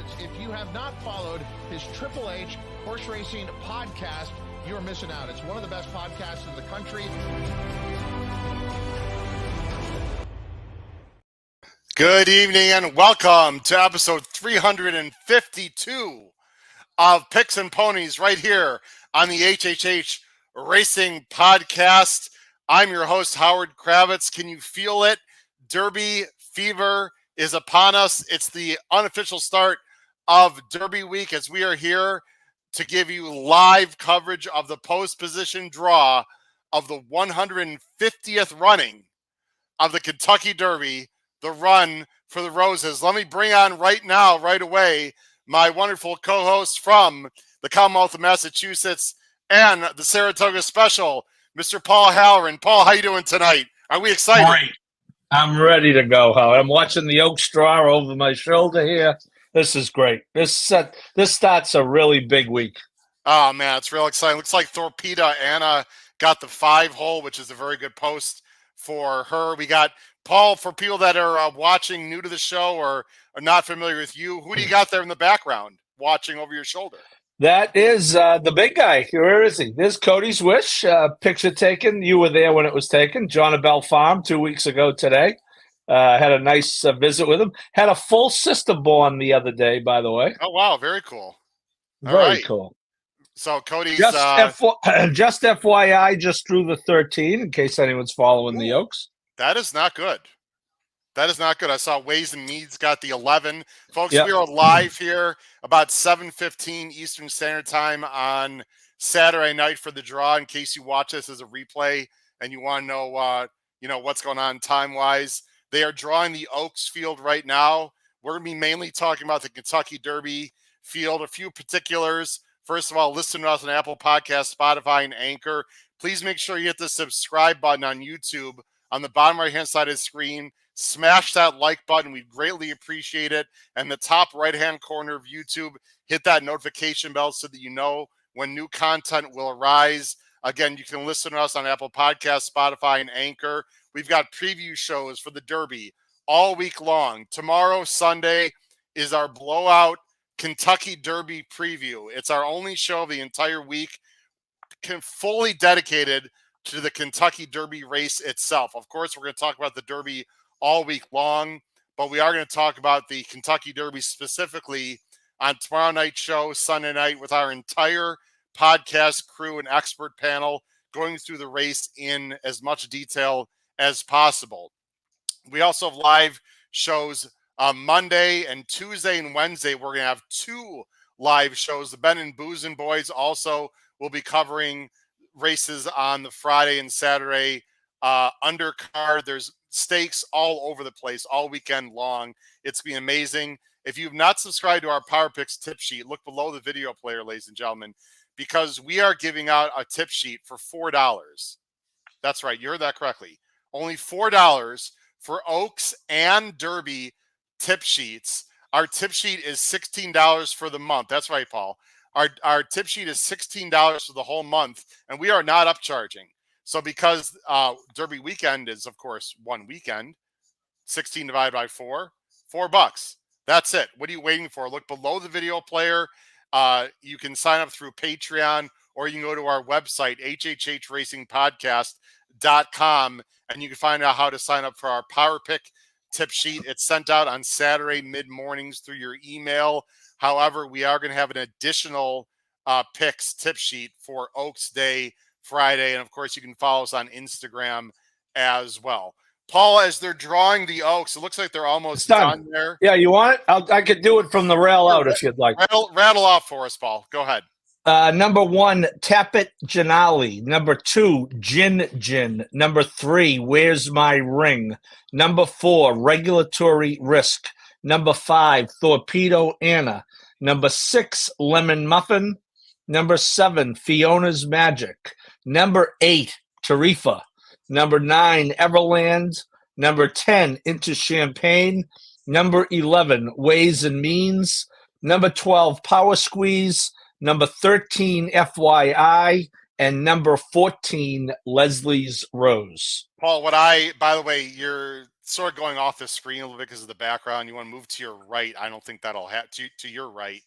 Habits. If you have not followed his Triple H horse racing podcast, you're missing out. It's one of the best podcasts in the country. Good evening and welcome to episode 352 of Picks and Ponies right here on the HHH Racing Podcast. I'm your host, Howard Kravitz. Can you feel it? Derby fever is upon us. It's the unofficial start of Derby week as we are here to give you live coverage of the post position draw of the 150th running of the Kentucky Derby, the Run for the Roses. Let me bring on right now, right away, my wonderful co-host from the Commonwealth of Massachusetts and the Saratoga Special, Mr. Paul Halloran. Paul, how you doing tonight? Are we excited? Great. I'm ready to go, Howard. I'm watching the Oaks draw over my shoulder here. This is great. This starts a really big week. Oh, man, it's real exciting. Looks like Torpedo Anna got the 5-hole, which is a very good post for her. We got Paul, for people that are watching new to the show or are not familiar with you, who do you got there in the background watching over your shoulder? That is the big guy. Where is he? There's Cody's Wish. Picture taken. You were there when it was taken. Jonabell Farm 2 weeks ago today. Had a nice visit with him. Had a full sister born the other day, by the way. Oh, wow. Very cool. Very cool. So Cody's just FYI, just drew the 13 in case anyone's following the Oaks. That is not good. That is not good. I saw Ways and Meads got the 11. Folks, Yep. We are live here about 7:15 Eastern Standard Time on Saturday night for the draw. In case you watch this as a replay and you want to know, what's going on time-wise. They are drawing the Oaks field right now. We're going to be mainly talking about the Kentucky Derby field, a few particulars. First of all, listen to us on Apple Podcasts, Spotify, and Anchor. Please make sure you hit the subscribe button on YouTube on the bottom right-hand side of the screen. Smash that like button. We'd greatly appreciate it. And the top right-hand corner of YouTube, hit that notification bell so that you know when new content will arise. Again, you can listen to us on Apple Podcasts, Spotify, and Anchor. We've got preview shows for the Derby all week long. Tomorrow, Sunday, is our blowout Kentucky Derby preview. It's our only show of the entire week, fully dedicated to the Kentucky Derby race itself. Of course, we're going to talk about the Derby all week long, but we are going to talk about the Kentucky Derby specifically on tomorrow night's show, Sunday night, with our entire podcast crew and expert panel going through the race in as much detail as possible. We also have live shows Monday and Tuesday and Wednesday. We're going to have 2 live shows. The Ben and Boozin' Boys also will be covering races on the Friday and Saturday undercard. There's stakes all over the place all weekend long. It's been amazing. If you've not subscribed to our Power Picks tip sheet, look below the video player, ladies and gentlemen, because we are giving out a tip sheet for $4. That's right. You heard that correctly. Only $4 for Oaks and Derby tip sheets. Our tip sheet is $16 for the month. That's right, Paul. Our tip sheet is $16 for the whole month, and we are not upcharging. So because Derby weekend is, of course, one weekend, 16 divided by 4, $4. That's it. What are you waiting for? Look below the video player. You can sign up through Patreon, or you can go to our website, hhhracingpodcast.com, and you can find out how to sign up for our Power Pick tip sheet. It's sent out on Saturday mid-mornings through your email. However, we are going to have an additional picks tip sheet for Oaks Day Friday. And, of course, you can follow us on Instagram as well. Paul, as they're drawing the Oaks, it looks like they're almost done there. Yeah, you want it? I could do it from the rail out if you'd like. Rattle off for us, Paul. Go ahead. Number 1, Tapit Janali. Number 2, Gin. Number 3, Where's My Ring? Number 4, Regulatory Risk. Number 5, Torpedo Anna. Number 6, Lemon Muffin. Number 7, Fiona's Magic. Number 8, Tarifa. Number 9, Everland. Number 10, Into Champagne. Number 11, Ways and Means. Number 12, Power Squeeze. Number 13, FYI. And number 14, Leslie's Rose. Paul, by the way, your sort of going off the screen a little bit because of the background. You want to move to your right. I don't think that'll have to your right.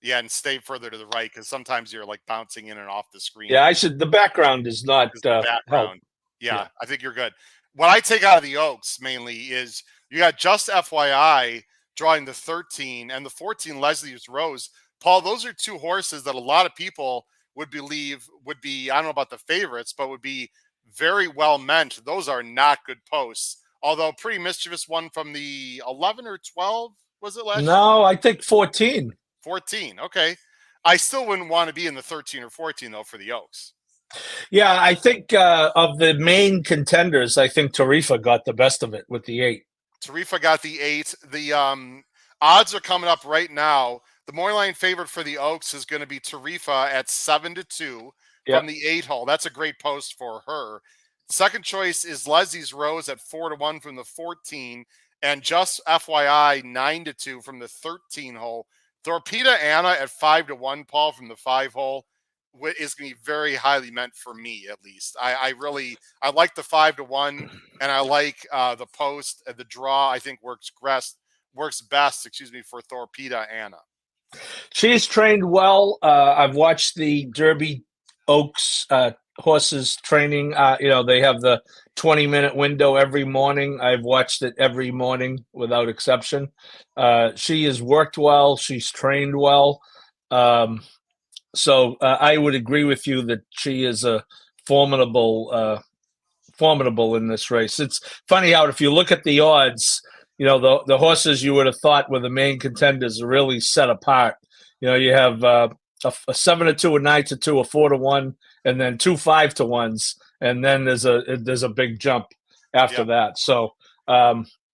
Yeah, and stay further to the right because sometimes you're like bouncing in and off the screen. Yeah, the background is not The help. background. Yeah, I think you're good. What I take out of the Oaks mainly is you got just FYI drawing the 13 and the 14 Leslie's Rose. Paul, those are two horses that a lot of people would believe would be, I don't know about the favorites, but would be very well meant. Those are not good posts. Although pretty mischievous one from the 11 or 12, was it last year? No, I think 14. 14, okay. I still wouldn't want to be in the 13 or 14, though, for the Oaks. Yeah, I think of the main contenders, I think Tarifa got the best of it with the 8. Tarifa got the 8. The odds are coming up right now. The morning line favorite for the Oaks is going to be Tarifa at 7-2 from the 8 hole. That's a great post for her. Second choice is Leslie's Rose at 4-1 from the 14, and just FYI 9-2 from the 13 hole. Torpeda Anna at 5-1, Paul, from the 5 hole is going to be very highly meant for me, at least. I like the 5-1, and I like the post. The draw, I think, works best, for Torpeda Anna. She's trained well. I've watched the Derby Oaks horses training. They have the 20-minute window every morning. I've watched it every morning without exception. She has worked well. She's trained well. So I would agree with you that she is a formidable in this race. It's funny how if you look at the odds, the horses you would have thought were the main contenders are really set apart. You have a 7-2, a 9-2, a 4-1, and then 2 5-1s, and then there's a big jump after that. So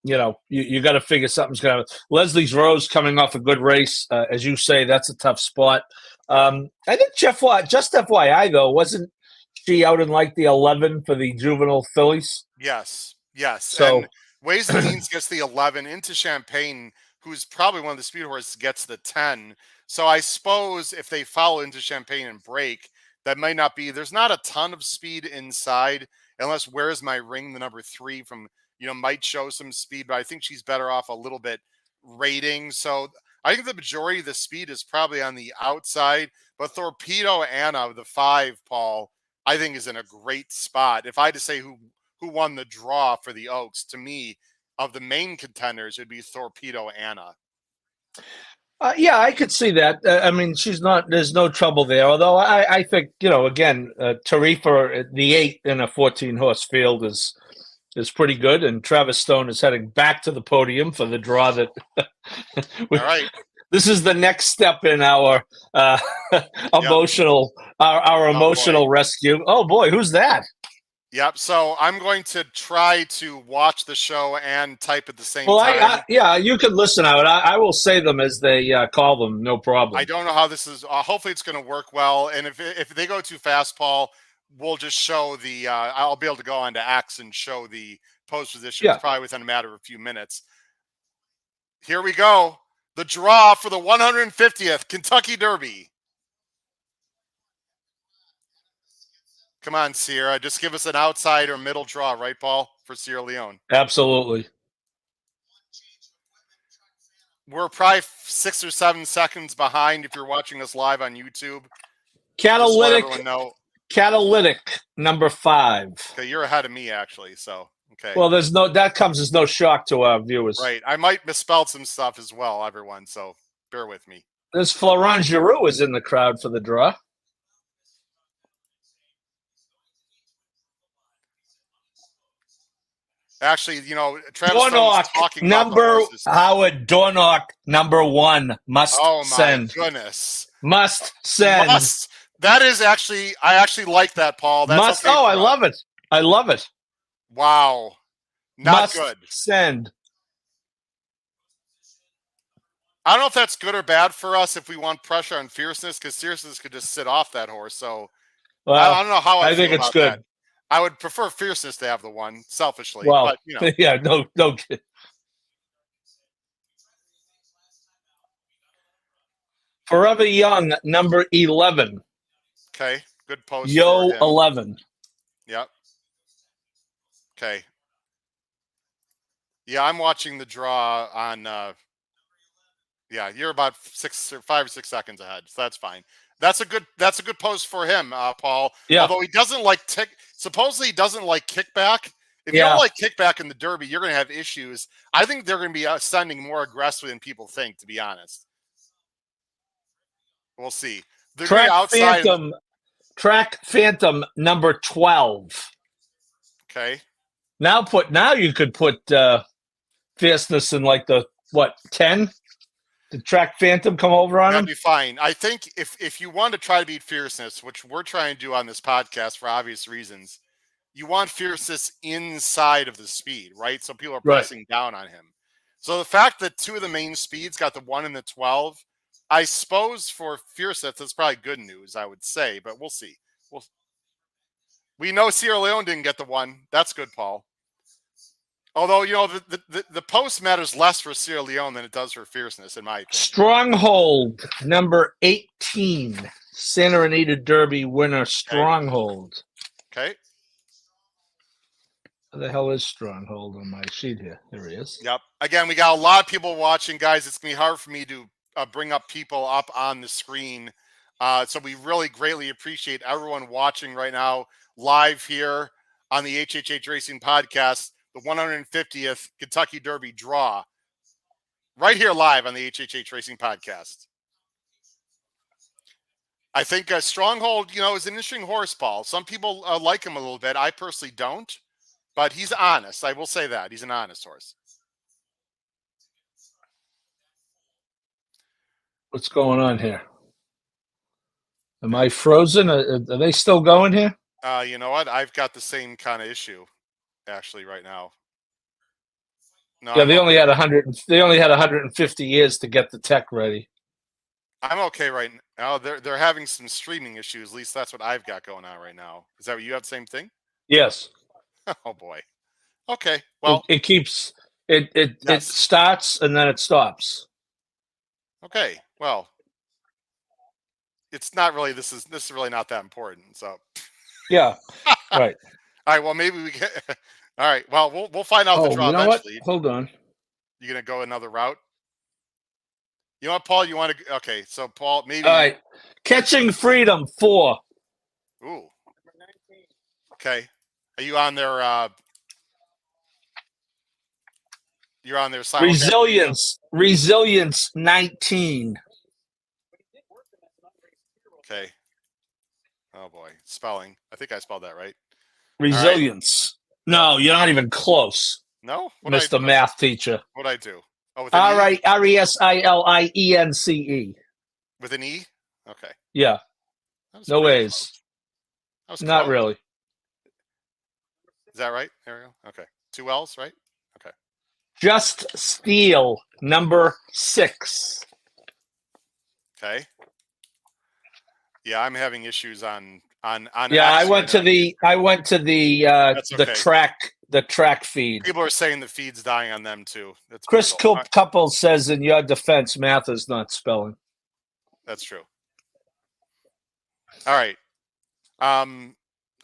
you got to figure something's going to. Leslie's Rose coming off a good race, as you say, that's a tough spot. I think just FYI though, wasn't she out in like the 11 for the juvenile fillies? Yes. So and Ways and Means gets the 11 into Champagne, who's probably one of the speed horses, gets the 10. So I suppose if they follow into Champagne and break, that might not be. There's not a ton of speed inside, unless Where's My Ring, the number 3 from might show some speed, but I think she's better off a little bit rating. So I think the majority of the speed is probably on the outside, but Torpedo Anna, the 5, Paul, I think is in a great spot. If I had to say who won the draw for the Oaks, to me, of the main contenders, it'd be Torpedo Anna. Yeah, I could see that. I mean, there's no trouble there. Although I think, again, Tarifa, the 8 in a 14-horse field is pretty good. And Travis Stone is heading back to the podium for the draw that All right. This is the next step in our emotional rescue. Oh boy, who's that? Yep. So I'm going to try to watch the show and type at the same time. You can listen out. I will say them as they call them. No problem. I don't know how this is. Hopefully, it's going to work well. And if they go too fast, Paul, we'll just show the. I'll be able to go on to X and show the post positions probably within a matter of a few minutes. Here we go. The draw for the 150th Kentucky Derby. Come on, Sierra. Just give us an outside or middle draw, right, Paul, for Sierra Leone? Absolutely. We're probably 6 or 7 seconds behind if you're watching us live on YouTube. Catalytic number 5. Okay, you're ahead of me, actually, so... Okay. Well, there's no shock to our viewers. Right. I might misspell some stuff as well, everyone, so bear with me. There's Florent Giroux is in the crowd for the draw. Actually, Travis Stone's talking about the horses. Howard Dornock, number 1, must send. Oh, my goodness. Must send. That is actually, I actually like that, Paul. That's okay. I love it. I love it. Wow. Not good. Send. I don't know if that's good or bad for us if we want pressure on Fierceness, because Fierceness could just sit off that horse. So I don't know how I think it's good. That. I would prefer Fierceness to have the one, selfishly. Well, but, yeah, no. Forever Young, number 11. Okay, good post. Yo, 11. Yep. Okay. Yeah, I'm watching the draw on. Yeah, you're about 5 or 6 seconds ahead, so that's fine. That's a good post for him, Paul. Yeah. Although he doesn't like supposedly he doesn't like kickback. If you don't Yeah. like kickback in the Derby, you're going to have issues. I think they're going to be sending more aggressively than people think. To be honest, we'll see. They're going to be outside. Track Phantom number 12. Okay. Now you could put Fierceness in like the 10? Did Track Phantom come over on That'd him? be fine. I think if you want to try to beat Fierceness, which we're trying to do on this podcast for obvious reasons, you want Fierceness inside of the speed, right? So people are Right. pressing down on him. So the fact that two of the main speeds got the 1 and the 12, I suppose for Fierceness, that's probably good news, I would say, but we'll see. We know Sierra Leone didn't get the 1. That's good, Paul. Although, the post matters less for Sierra Leone than it does for Fierceness, in my opinion. Stronghold number 18. Santa Anita Derby winner, Stronghold. Okay. Where the hell is Stronghold on my sheet here? There he is. Yep. Again, we got a lot of people watching, guys. It's going to be hard for me to bring up people up on the screen. So we really greatly appreciate everyone watching right now live here on the HHH Racing Podcast, the 150th Kentucky Derby draw, right here live on the HHH Racing Podcast. I think Stronghold, is an interesting horse, Paul. Some people like him a little bit. I personally don't, but he's honest. I will say that. He's an honest horse. What's going on here? Am I frozen? Are they still going here? You know what? I've got the same kind of issue, actually, right now. No, yeah, they only had 150 years to get the tech ready. I'm okay right now. They're having some streaming issues. At least that's what I've got going on right now. Is that what you have? The same thing? Yes. Oh boy. Okay. Well, it keeps it starts and then it stops. Okay. Well, it's not really. This is really not that important. So. Yeah. Right. All right. Well, maybe we can. All right. Well, we'll find out the draw eventually. What? Hold on. You gonna go another route? You know what, Paul? You want to? Okay. So, Paul, maybe. All right. Catching Freedom 4. Ooh. Okay. Are you on their? You're on their Resilience 19. Okay. Oh boy, spelling. I think I spelled that right. Resilience. Right. No, you're not even close. No, Mr. Math teacher. What'd I do? Oh, with an E? RESILIENCE. With an E? Okay. Yeah. No ways. Not really. Is that right? There we go. Okay. 2 L's, right? Okay. Just Steel, number 6. Okay. Yeah, I'm having issues on. Yeah, I went to the track feed. People are saying the feed's dying on them too. That's Chris Couple says in your defense, math is not spelling. That's true. All right.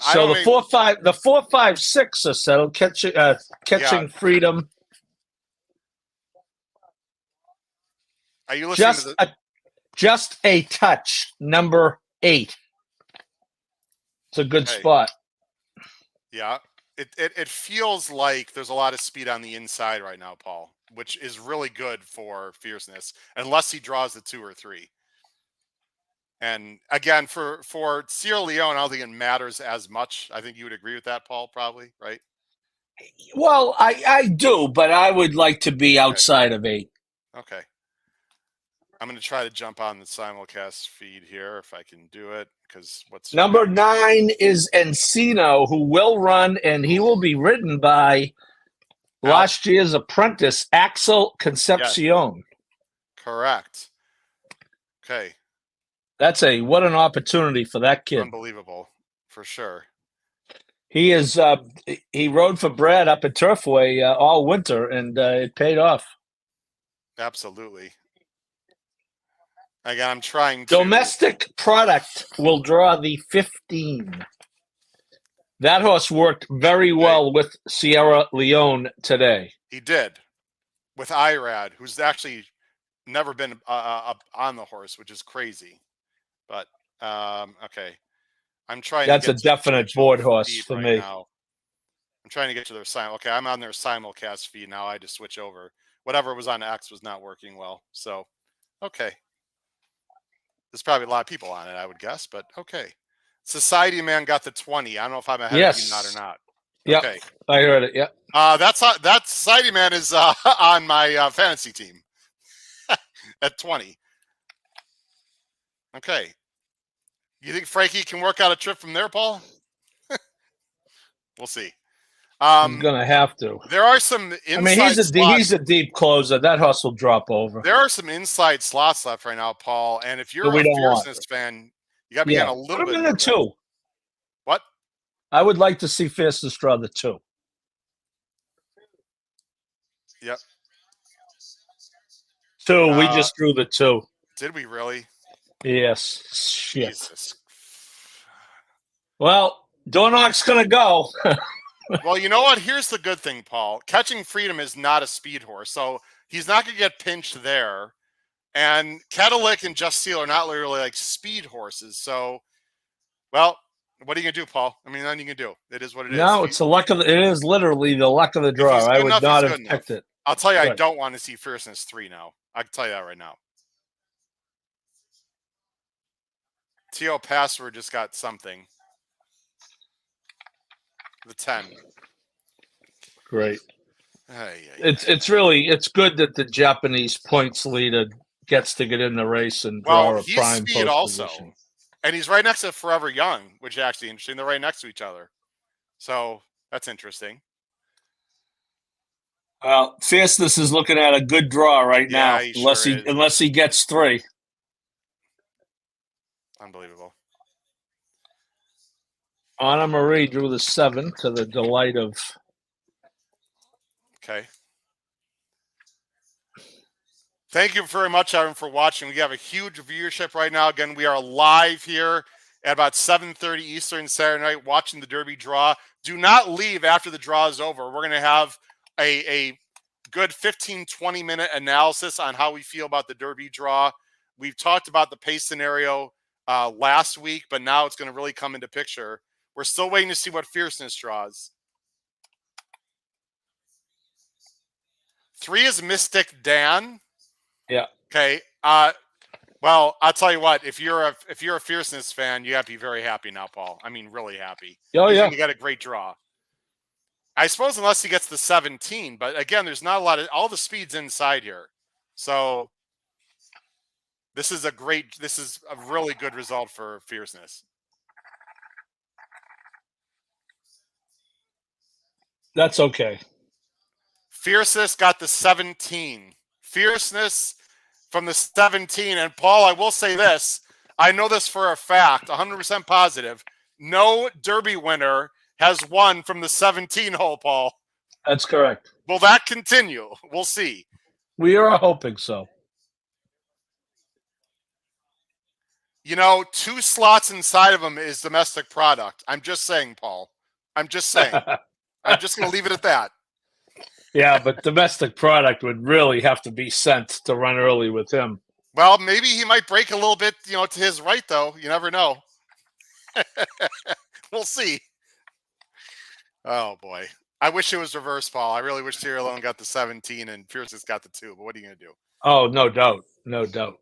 So the 4, 5, 6 are settled. Catching Freedom. Are you listening just a touch, number 8. It's a good spot. Yeah. It feels like there's a lot of speed on the inside right now, Paul, which is really good for Fierceness, unless he draws the 2 or 3. And again, for Sierra Leone, I don't think it matters as much. I think you would agree with that, Paul, probably, right? Well, I do, but I would like to be outside of 8. Okay. I'm going to try to jump on the simulcast feed here if I can do it, because number 9 is Encino, who will run, and he will be ridden by last year's apprentice, Axel Concepcion. Yes. Correct. Okay. What an opportunity for that kid. Unbelievable, for sure. He is. He rode for Brad up at Turfway all winter, and it paid off. Absolutely. Again, I'm trying to. Domestic Product will draw the 15. That horse worked very well with Sierra Leone today. He did with Irad, who's actually never been up on the horse, which is crazy. But okay, I'm trying That's to a get to definite the board horse feed for right me. now. I'm trying to get to their Okay, I'm on their simulcast feed now. I had to switch over. Whatever was on X was not working well. So, okay. There's probably a lot of people on it, I would guess, but okay. Society Man got the 20. I don't know if I'm ahead of you not or not. Yep. Okay. I heard it. Yep. That Society Man is on my fantasy team at 20. Okay. You think Frankie can work out a trip from there, Paul? We'll see. He's gonna have to. There are some inside he's a deep closer. That horse will drop over. There are some inside slots left right now, Paul. And if you're we a don't want Fierceness fan, you got to be getting a little Put him bit in the nervous. 2. What? I would like to see Fierceness draw the 2. Yep. 2. We just drew the 2. Did we really? Yes. Shit. Jesus. Well, Dornock's gonna go. Well, you know what? Here's the good thing, Paul. Catching Freedom is not a speed horse, so he's not going to get pinched there. And Cadillac and Just Seal are not really like speed horses. So, well, what are you going to do, Paul? I mean, nothing you can do. It is what it is. No, it's the luck of it is literally the luck of the draw. I would not have picked it. I'll tell you, I don't want to see Fierceness 3 now. I can tell you that right now. T.O. Password just got something. The 10. Great. It's good that the Japanese points leader gets to get in the race and draw a prime speed post also. position. And he's right next to Forever Young, which is actually interesting. They're right next to each other. So that's interesting. Well, Fierceness is looking at a good draw right now, unless he gets 3. Unbelievable. Anna Marie drew the 7 to the delight of. Okay. Thank you very much, everyone, for watching. We have a huge viewership right now. Again, we are live here at about 7:30 Eastern Saturday night watching the Derby draw. Do not leave after the draw is over. We're going to have a good 15, 20-minute analysis on how we feel about the Derby draw. We've talked about the pace scenario last week, but now it's going to really come into picture. We're still waiting to see what Fierceness draws. 3 is Mystic Dan. Yeah. Okay. Well, I'll tell you what. If you're a Fierceness fan, you have to be very happy now, Paul. I mean, really happy. Oh, yeah. You got a great draw. I suppose unless he gets the 17, but again, there's not a lot of all the speeds inside here. So this is a really good result for Fierceness. That's okay. Fierceness got the 17. Fierceness from the 17. And Paul, I will say this. I know this for a fact, 100% positive. No Derby winner has won from the 17 hole, Paul. That's correct. Will that continue? We'll see. We are hoping so. You know, 2 slots inside of them is domestic product. I'm just saying, Paul. I'm just saying. I'm just going to leave it at that. Yeah, but domestic product would really have to be sent to run early with him. Well, maybe he might break a little bit, to his right, though. You never know. We'll see. Oh, boy. I wish it was reverse, Paul. I really wish Sierra Leone got the 17 and Fierceness got the 2, but what are you going to do? Oh, no doubt. No doubt.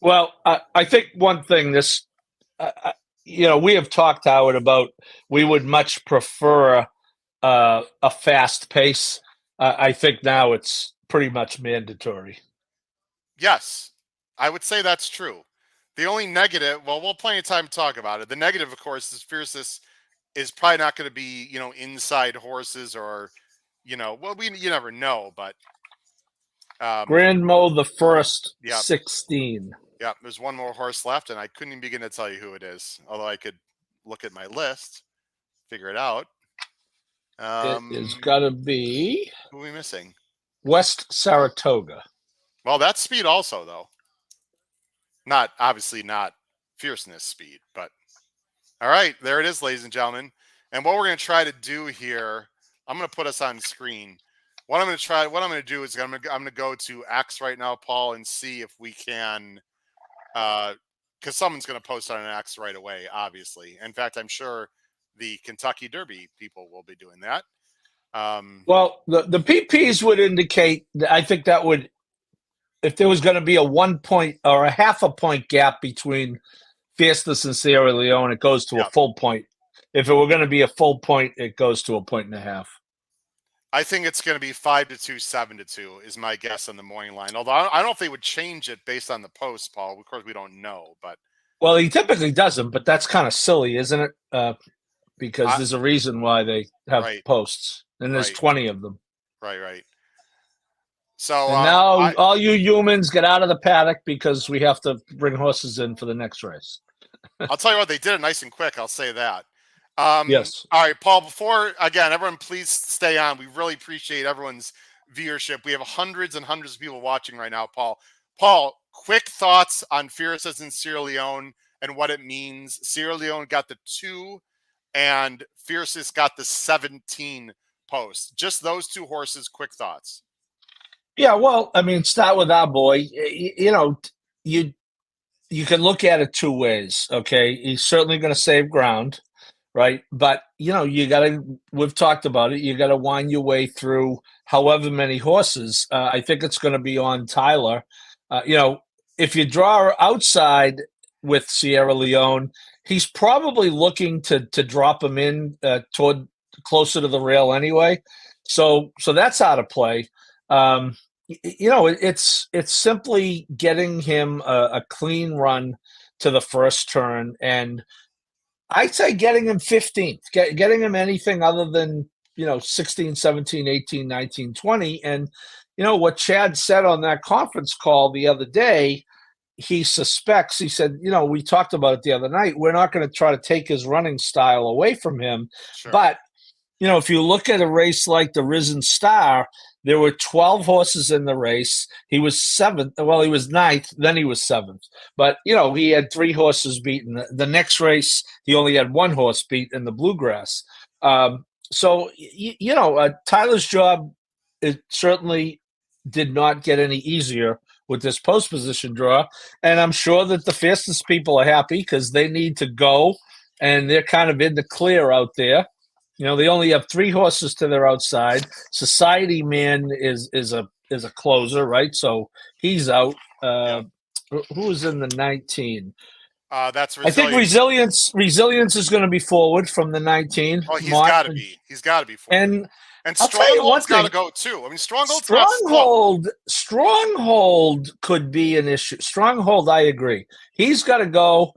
Well, I think one thing we have talked, Howard, about we would much prefer a fast pace. I think now it's pretty much mandatory. Yes, I would say that's true. The only negative, well, we'll have plenty of time to talk about it. The negative, of course, is Fierceness is probably not going to be, inside horses or, you never know, but. Grand Mo the first, 16. Yeah, there's one more horse left, and I couldn't even begin to tell you who it is, although I could look at my list, figure it out. It is got to be... Who are we missing? West Saratoga. Well, that's speed also, though. Obviously not Fierceness speed, but... All right, there it is, ladies and gentlemen. And what we're going to try to do here, I'm going to put us on screen. What I'm going to do is I'm going to go to X right now, Paul, and see if we can, because someone's going to post on an X right away, obviously. In fact, I'm sure the Kentucky Derby people will be doing that. Well, the PPs would indicate, I think that would, if there was going to be a 1 point or a half a point gap between Fierceness and Sierra Leone, it goes to a full point. If it were going to be a full point, it goes to 1.5 points. I think it's going to be 5-2, 7-2 is my guess on the morning line. Although I don't know if they would change it based on the post, Paul. Of course, we don't know. But well, he typically doesn't, but that's kind of silly, isn't it? Because there's a reason why they have posts, and there's 20 of them. Right. So and now all you humans get out of the paddock because we have to bring horses in for the next race. I'll tell you what, they did it nice and quick. I'll say that. Yes. All right, Paul, again, everyone, please stay on. We really appreciate everyone's viewership. We have hundreds and hundreds of people watching right now, Paul. Paul, quick thoughts on Fierceness and Sierra Leone and what it means. Sierra Leone got the 2 and Fierceness got the 17 post. Just those 2 horses, quick thoughts. Yeah, well, I mean, start with our boy. You can look at it 2 ways, okay? He's certainly going to save ground, right? But, we've talked about it, you got to wind your way through however many horses. I think it's going to be on Tyler. If you draw outside with Sierra Leone, he's probably looking to drop him in toward closer to the rail anyway. So that's out of play. It's simply getting him a clean run to the first turn, and I'd say getting him 15th, getting him anything other than 16, 17, 18, 19, 20. And what Chad said on that conference call the other day, he suspects, he said, we talked about it the other night, we're not going to try to take his running style away from him. Sure. But if you look at a race like the Risen Star, there were 12 horses in the race. He was 7th. Well, he was 9th. Then he was 7th. But, he had 3 horses beaten. The next race, he only had 1 horse beat in the Bluegrass. Tyler's job, it certainly did not get any easier with this post position draw. And I'm sure that the Fierceness people are happy because they need to go, and they're kind of in the clear out there. They only have 3 horses to their outside. Society Man is a closer, right? So he's out. Who is in the 19? That's Resilience. I think Resilience is going to be forward from the 19. Oh, he's got to be. He's got to be forward. And Stronghold's got to go too. I mean, Stronghold could be an issue. Stronghold, I agree. He's got to go,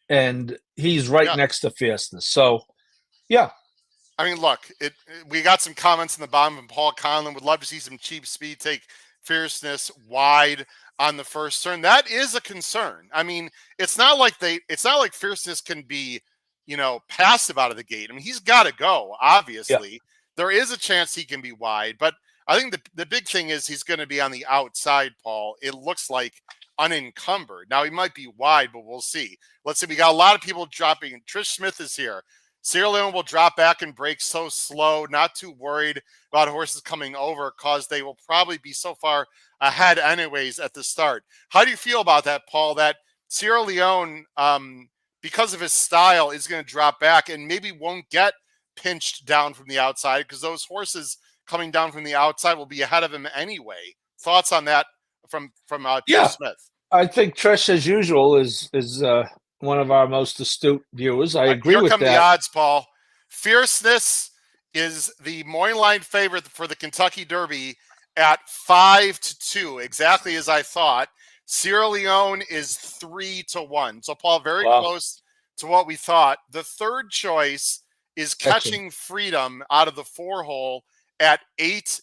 and he's right next to Fierceness. So. Yeah. I mean, look, we got some comments in the bottom from Paul Conlon. Would love to see some cheap speed take Fierceness wide on the first turn. That is a concern. I mean, it's not like Fierceness can be, passive out of the gate. I mean, he's got to go, obviously. Yeah. There is a chance he can be wide, but I think the big thing is he's going to be on the outside, Paul. It looks like unencumbered. Now, he might be wide, but we'll see. Let's see. We got a lot of people dropping. Trish Smith is here. Sierra Leone will drop back and break so slow, not too worried about horses coming over because they will probably be so far ahead anyways at the start. How do you feel about that, Paul, that Sierra Leone, because of his style, is going to drop back and maybe won't get pinched down from the outside because those horses coming down from the outside will be ahead of him anyway? Thoughts on that from Trish Smith? I think Trish, as usual, is one of our most astute viewers. I agree with that. Here come the odds, Paul. Fierceness is the morning line favorite for the Kentucky Derby at 5-2, exactly as I thought. Sierra Leone is 3-1. So, Paul, very close to what we thought. The third choice is Catching Freedom out of the 4-hole at 8-1.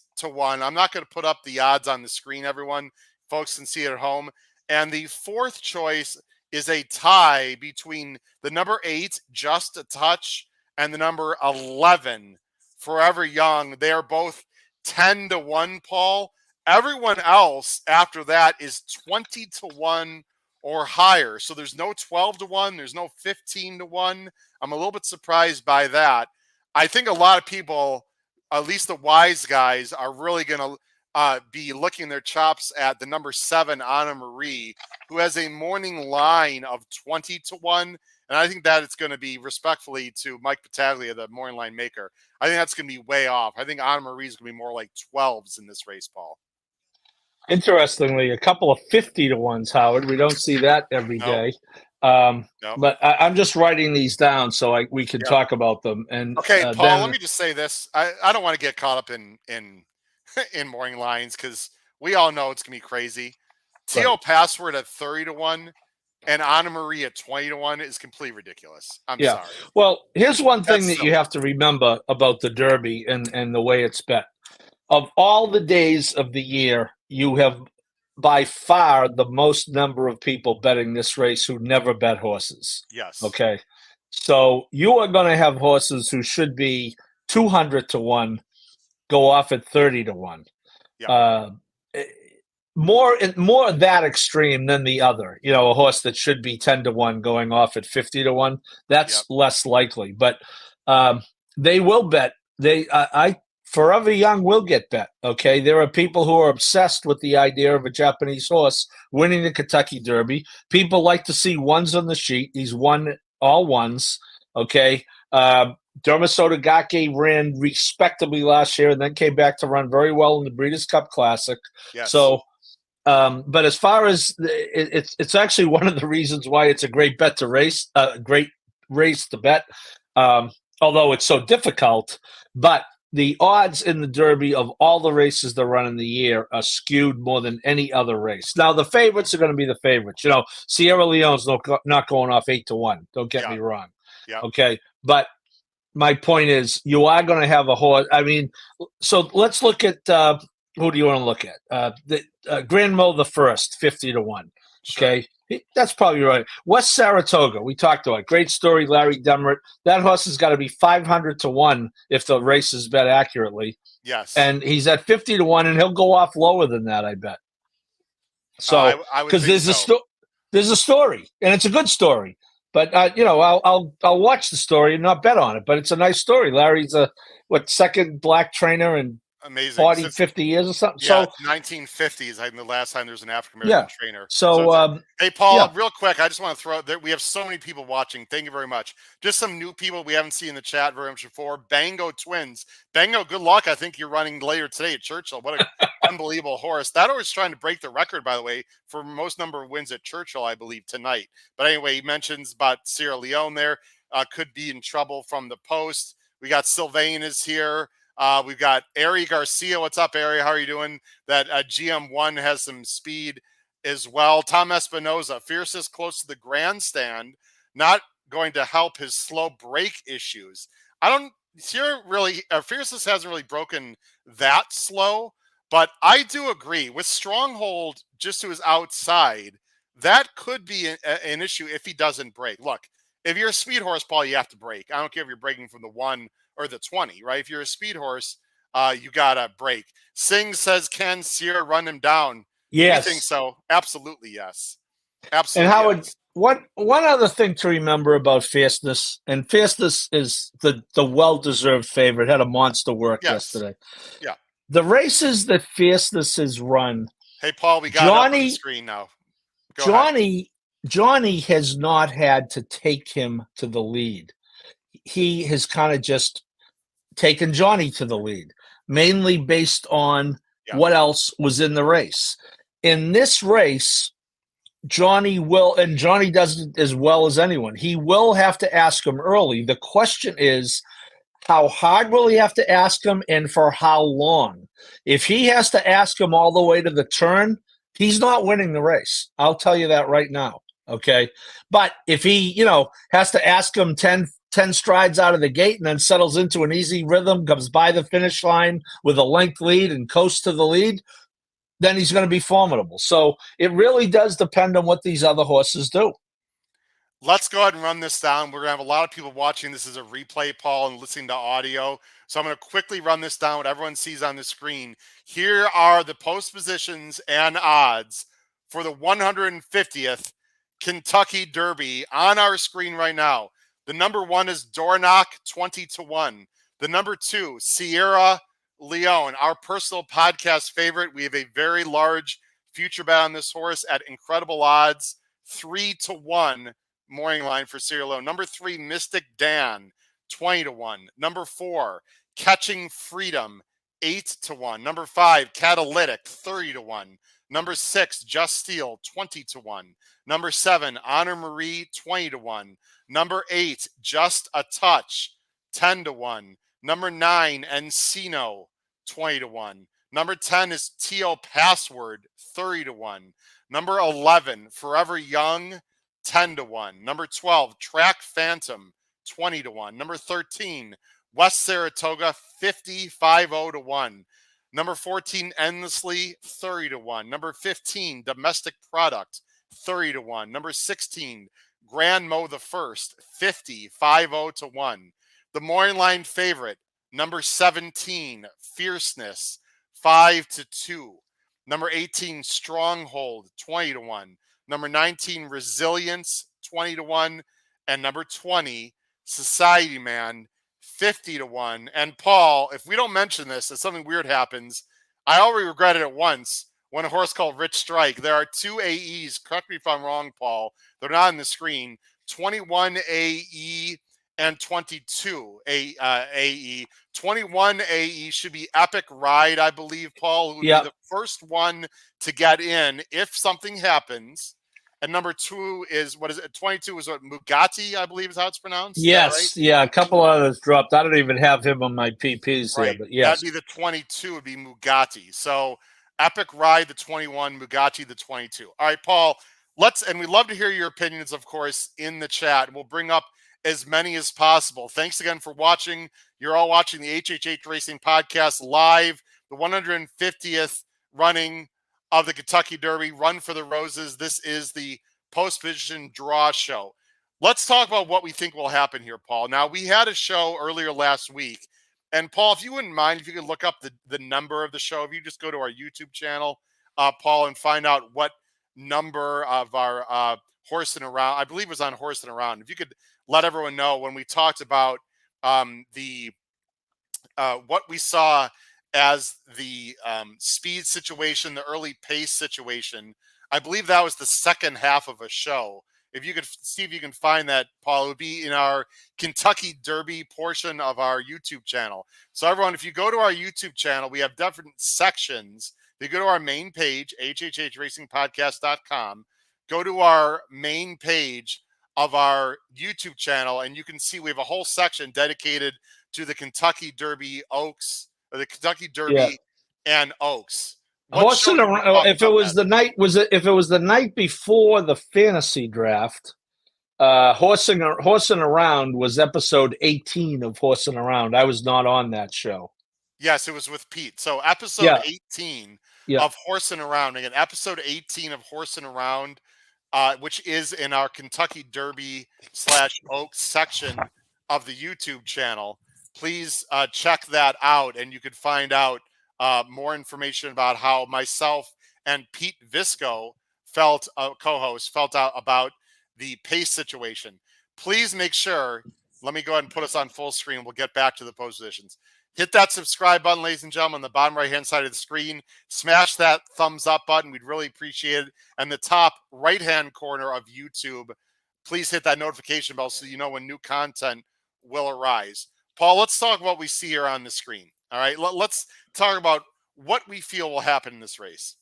I'm not going to put up the odds on the screen, everyone. Folks can see it at home. And the fourth choice is a tie between the number 8, Just a Touch, and the number 11, Forever Young. They are both 10-1, Paul. Everyone else after that is 20-1 or higher. So there's no 12-1. There's no 15-1. I'm a little bit surprised by that. I think a lot of people, at least the wise guys, are really going to be licking their chops at the number 7, Anna Marie, who has a morning line of 20-1. And I think that it's going to be, respectfully to Mike Battaglia, the morning line maker, I think that's going to be way off. I think Anna Marie is going to be more like 12s in this race, Paul. Interestingly, a couple of 50-1s, Howard. We don't see that every day. But I'm just writing these down so we can talk about them. And okay, Paul, let me just say this. I don't want to get caught up in in morning lines because we all know it's going to be crazy. T.O. Password at 30-1 and Anna Marie at 20-1 is completely ridiculous. I'm sorry. Well, here's one thing that you have to remember about the Derby and the way it's bet. Of all the days of the year, you have by far the most number of people betting this race who never bet horses. Yes. Okay. So you are going to have horses who should be 200-1 go off at 30-1. Yeah. More that extreme than the other. You know, a horse that should be 10-1 going off at 50-1. That's less likely. But they will bet. Forever Young will get bet, okay? There are people who are obsessed with the idea of a Japanese horse winning the Kentucky Derby. People like to see ones on the sheet. He's won all ones, okay? Dermis Otagake ran respectably last year and then came back to run very well in the Breeders' Cup Classic. Yes. So, but as far as it's actually one of the reasons why it's a great bet to race, great race to bet, although it's so difficult. But the odds in the Derby of all the races that run in the year are skewed more than any other race. Now, the favorites are going to be the favorites. You know, Sierra Leone's not going off 8-1. Don't get me wrong. Yeah. Okay. But my point is, you are going to have a horse. I mean, so let's look at who do you want to look at? The Grand Mo the First, 50-1. Sure. Okay. That's probably right. West Saratoga, we talked about. Great story, Larry Demeritt. That horse has got to be 500-1 if the race is bet accurately. Yes. And he's at 50-1, and he'll go off lower than that, I bet. So, because there's a story, and it's a good story. But you know, I'll watch the story and not bet on it. But it's a nice story. Larry's a second black trainer in amazing 40, 50 years or something. Yeah, so 1950s. I think the last time there was an African American trainer. So, hey, Paul, real quick, I just want to throw out there. We have so many people watching. Thank you very much. Just some new people we haven't seen in the chat very much before. Bango Twins. Bango, good luck. I think you're running later today at Churchill. What an unbelievable horse. That horse is trying to break the record, by the way, for most number of wins at Churchill, I believe, tonight. But anyway, he mentions about Sierra Leone there. Could be in trouble from the post. We got Sylvain is here. We've got Ari Garcia. What's up, Ari? How are you doing? That GM1 has some speed as well. Tom Espinoza, Fierceness close to the grandstand, not going to help his slow break issues. Fierceness hasn't really broken that slow, but I do agree with Stronghold just to his outside. That could be an issue if he doesn't break. Look, if you're a speed horse, Paul, you have to break. I don't care if you're breaking from the 1 or the 20, right? If you're a speed horse, you gotta break. Singh says, can Sierra run him down? Yes. I think so. Absolutely, yes. Absolutely. And Howard, yes. One other thing to remember about Fierceness, and Fierceness is the well-deserved favorite, had a monster work yesterday. Yeah. The races that Fierceness has run. Hey, Paul, we got it up on the screen now. Go ahead. Johnny has not had to take him to the lead. He has kind of just taken Johnny to the lead, mainly based on what else was in the race. In this race, Johnny does it as well as anyone. He will have to ask him early. The question is, how hard will he have to ask him and for how long? If he has to ask him all the way to the turn, he's not winning the race. I'll tell you that right now. Okay. But if he, has to ask him 10 strides out of the gate and then settles into an easy rhythm, comes by the finish line with a length lead and coasts to the lead, then he's going to be formidable. So it really does depend on what these other horses do. Let's go ahead and run this down. We're going to have a lot of people watching this as a replay, Paul, and listening to audio. So I'm going to quickly run this down, what everyone sees on the screen. Here are the post positions and odds for the 150th Kentucky Derby on our screen right now. The number 1 is Dornock, 20-1. The number 2, Sierra Leone, our personal podcast favorite. We have a very large future bet on this horse at incredible odds, 3-1 morning line for Sierra Leone. Number 3, Mystic Dan, 20-1. Number 4, Catching Freedom, 8-1. Number 5, Catalytic, 30-1. Number 6, Just Steel, 20-1. Number 7, Honor Marie, 20-1. Number 8, Just a Touch, 10-1. Number 9, Encino, 20-1. Number 10 is T.O. Password, 30-1. Number 11, Forever Young, 10-1. Number 12, Track Phantom, 20-1. Number 13, West Saratoga, 50-1. Number 14, Endlessly, 30-1. Number 15, Domestic Product, 30-1. Number 16, Grand Mo the First, 50-1. The morning line favorite, number 17, Fierceness, 5-2. Number 18, Stronghold, 20-1. Number 19, Resilience, 20-1. And number 20, Society Man, 50-1. And Paul, if we don't mention this, if something weird happens, I already regretted it once when a horse called Rich Strike. There are 2 AEs. Correct me if I'm wrong, Paul. They're not on the screen. 21 AE and 22 AE. 21 AE should be Epic Ride, I believe, Paul, who would be the first one to get in if something happens. And number 2 is, what is it? 22 is what, Mugatti, I believe is how it's pronounced. Yes, right? Yeah, a couple others dropped. I don't even have him on my PPs Right. here, but yes. That'd be the 22 would be Mugatti. So Epic Ride, the 21, Mugatti, the 22. All right, Paul, and we'd love to hear your opinions, of course, in the chat. We'll bring up as many as possible. Thanks again for watching. You're all watching the HHH Racing Podcast live, the 150th running of the Kentucky Derby, Run for the Roses. This is the post-position draw show. Let's talk about what we think will happen here, Paul. Now, we had a show earlier last week, and Paul, if you wouldn't mind, if you could look up the number of the show, if you just go to our YouTube channel, Paul, and find out what number of our Horsing Around, I believe it was on Horsing Around. If you could let everyone know when we talked about what we saw as the speed situation, the early pace situation. I believe that was the second half of a show. If you could see if you can find that, Paul, it would be in our Kentucky Derby portion of our YouTube channel. So everyone, if you go to our YouTube channel, we have different sections. If you go to our main page, hhhracingpodcast.com, go to our main page of our YouTube channel, and you can see we have a whole section dedicated to the Kentucky Derby Oaks, or the Kentucky Derby and Oaks. Horsing around. If it was the night before the fantasy draft, Horsing Around was episode 18 of Horsing Around. I was not on that show. Yes, it was with Pete. So episode 18 of Horsing Around. Again, episode 18 of Horsing Around, which is in our Kentucky Derby / Oaks section of the YouTube channel. Please check that out, and you could find out more information about how myself and Pete Visco co-host, felt out about the pace situation. Please make sure, let me go ahead and put us on full screen. We'll get back to the positions. Hit that subscribe button, ladies and gentlemen, on the bottom right-hand side of the screen. Smash that thumbs up button. We'd really appreciate it. And the top right-hand corner of YouTube, please hit that notification bell so you know when new content will arise. Paul, let's talk about what we see here on the screen. All right, let's talk about what we feel will happen in this race.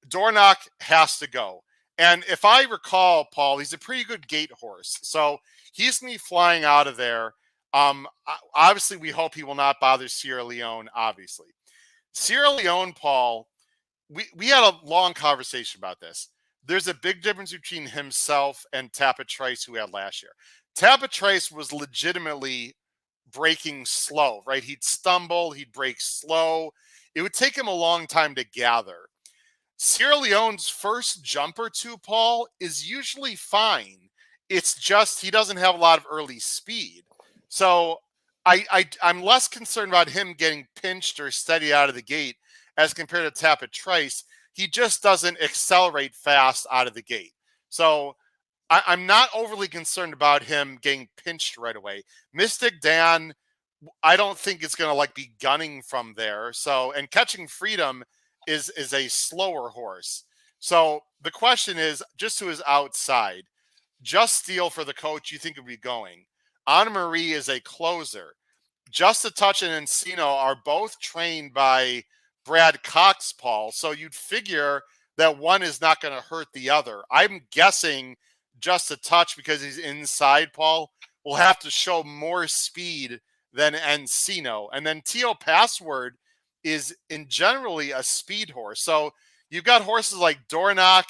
Dornoch has to go. And if I recall, Paul, he's a pretty good gate horse. So he's going to be flying out of there. Obviously, we hope he will not bother Sierra Leone, obviously. Sierra Leone, Paul, we had a long conversation about this. There's a big difference between himself and Tapit Trice, who we had last year. Tapit Trice was legitimately breaking slow, right? He'd stumble, he'd break slow. It would take him a long time to gather. Sierra Leone's first jump or two, Paul, is usually fine. It's just he doesn't have a lot of early speed. So I'm less concerned about him getting pinched or steady out of the gate as compared to Tapit Trice. He just doesn't accelerate fast out of the gate. So I'm not overly concerned about him getting pinched right away. Mystic Dan I don't think it's going to like be gunning from there. So, and Catching Freedom is a slower horse. So the question is, just to his outside, Just Steel for the coach, you think would be going. Anna Marie is a closer. Just a Touch and Encino are both trained by Brad Cox, Paul. So you'd figure that one is not going to hurt the other. I'm guessing Just a Touch, because he's inside, Paul, will have to show more speed than Encino. And then Tio Password is in generally a speed horse. So you've got horses like Dornock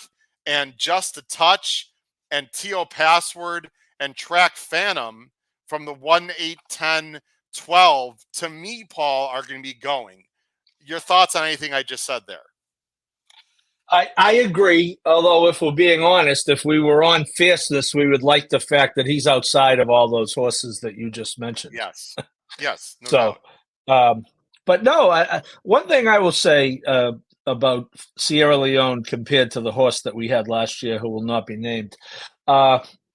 and Just a Touch and Tio Password and Track Phantom from the 1, 8, 10, 12, to me, Paul, are going to be going. Your thoughts on anything I just said there? I agree, although if we're being honest, if we were on Fierceness, we would like the fact that he's outside of all those horses that you just mentioned. Yes. Yes. No so, but no, one thing I will say about Sierra Leone compared to the horse that we had last year, who will not be named,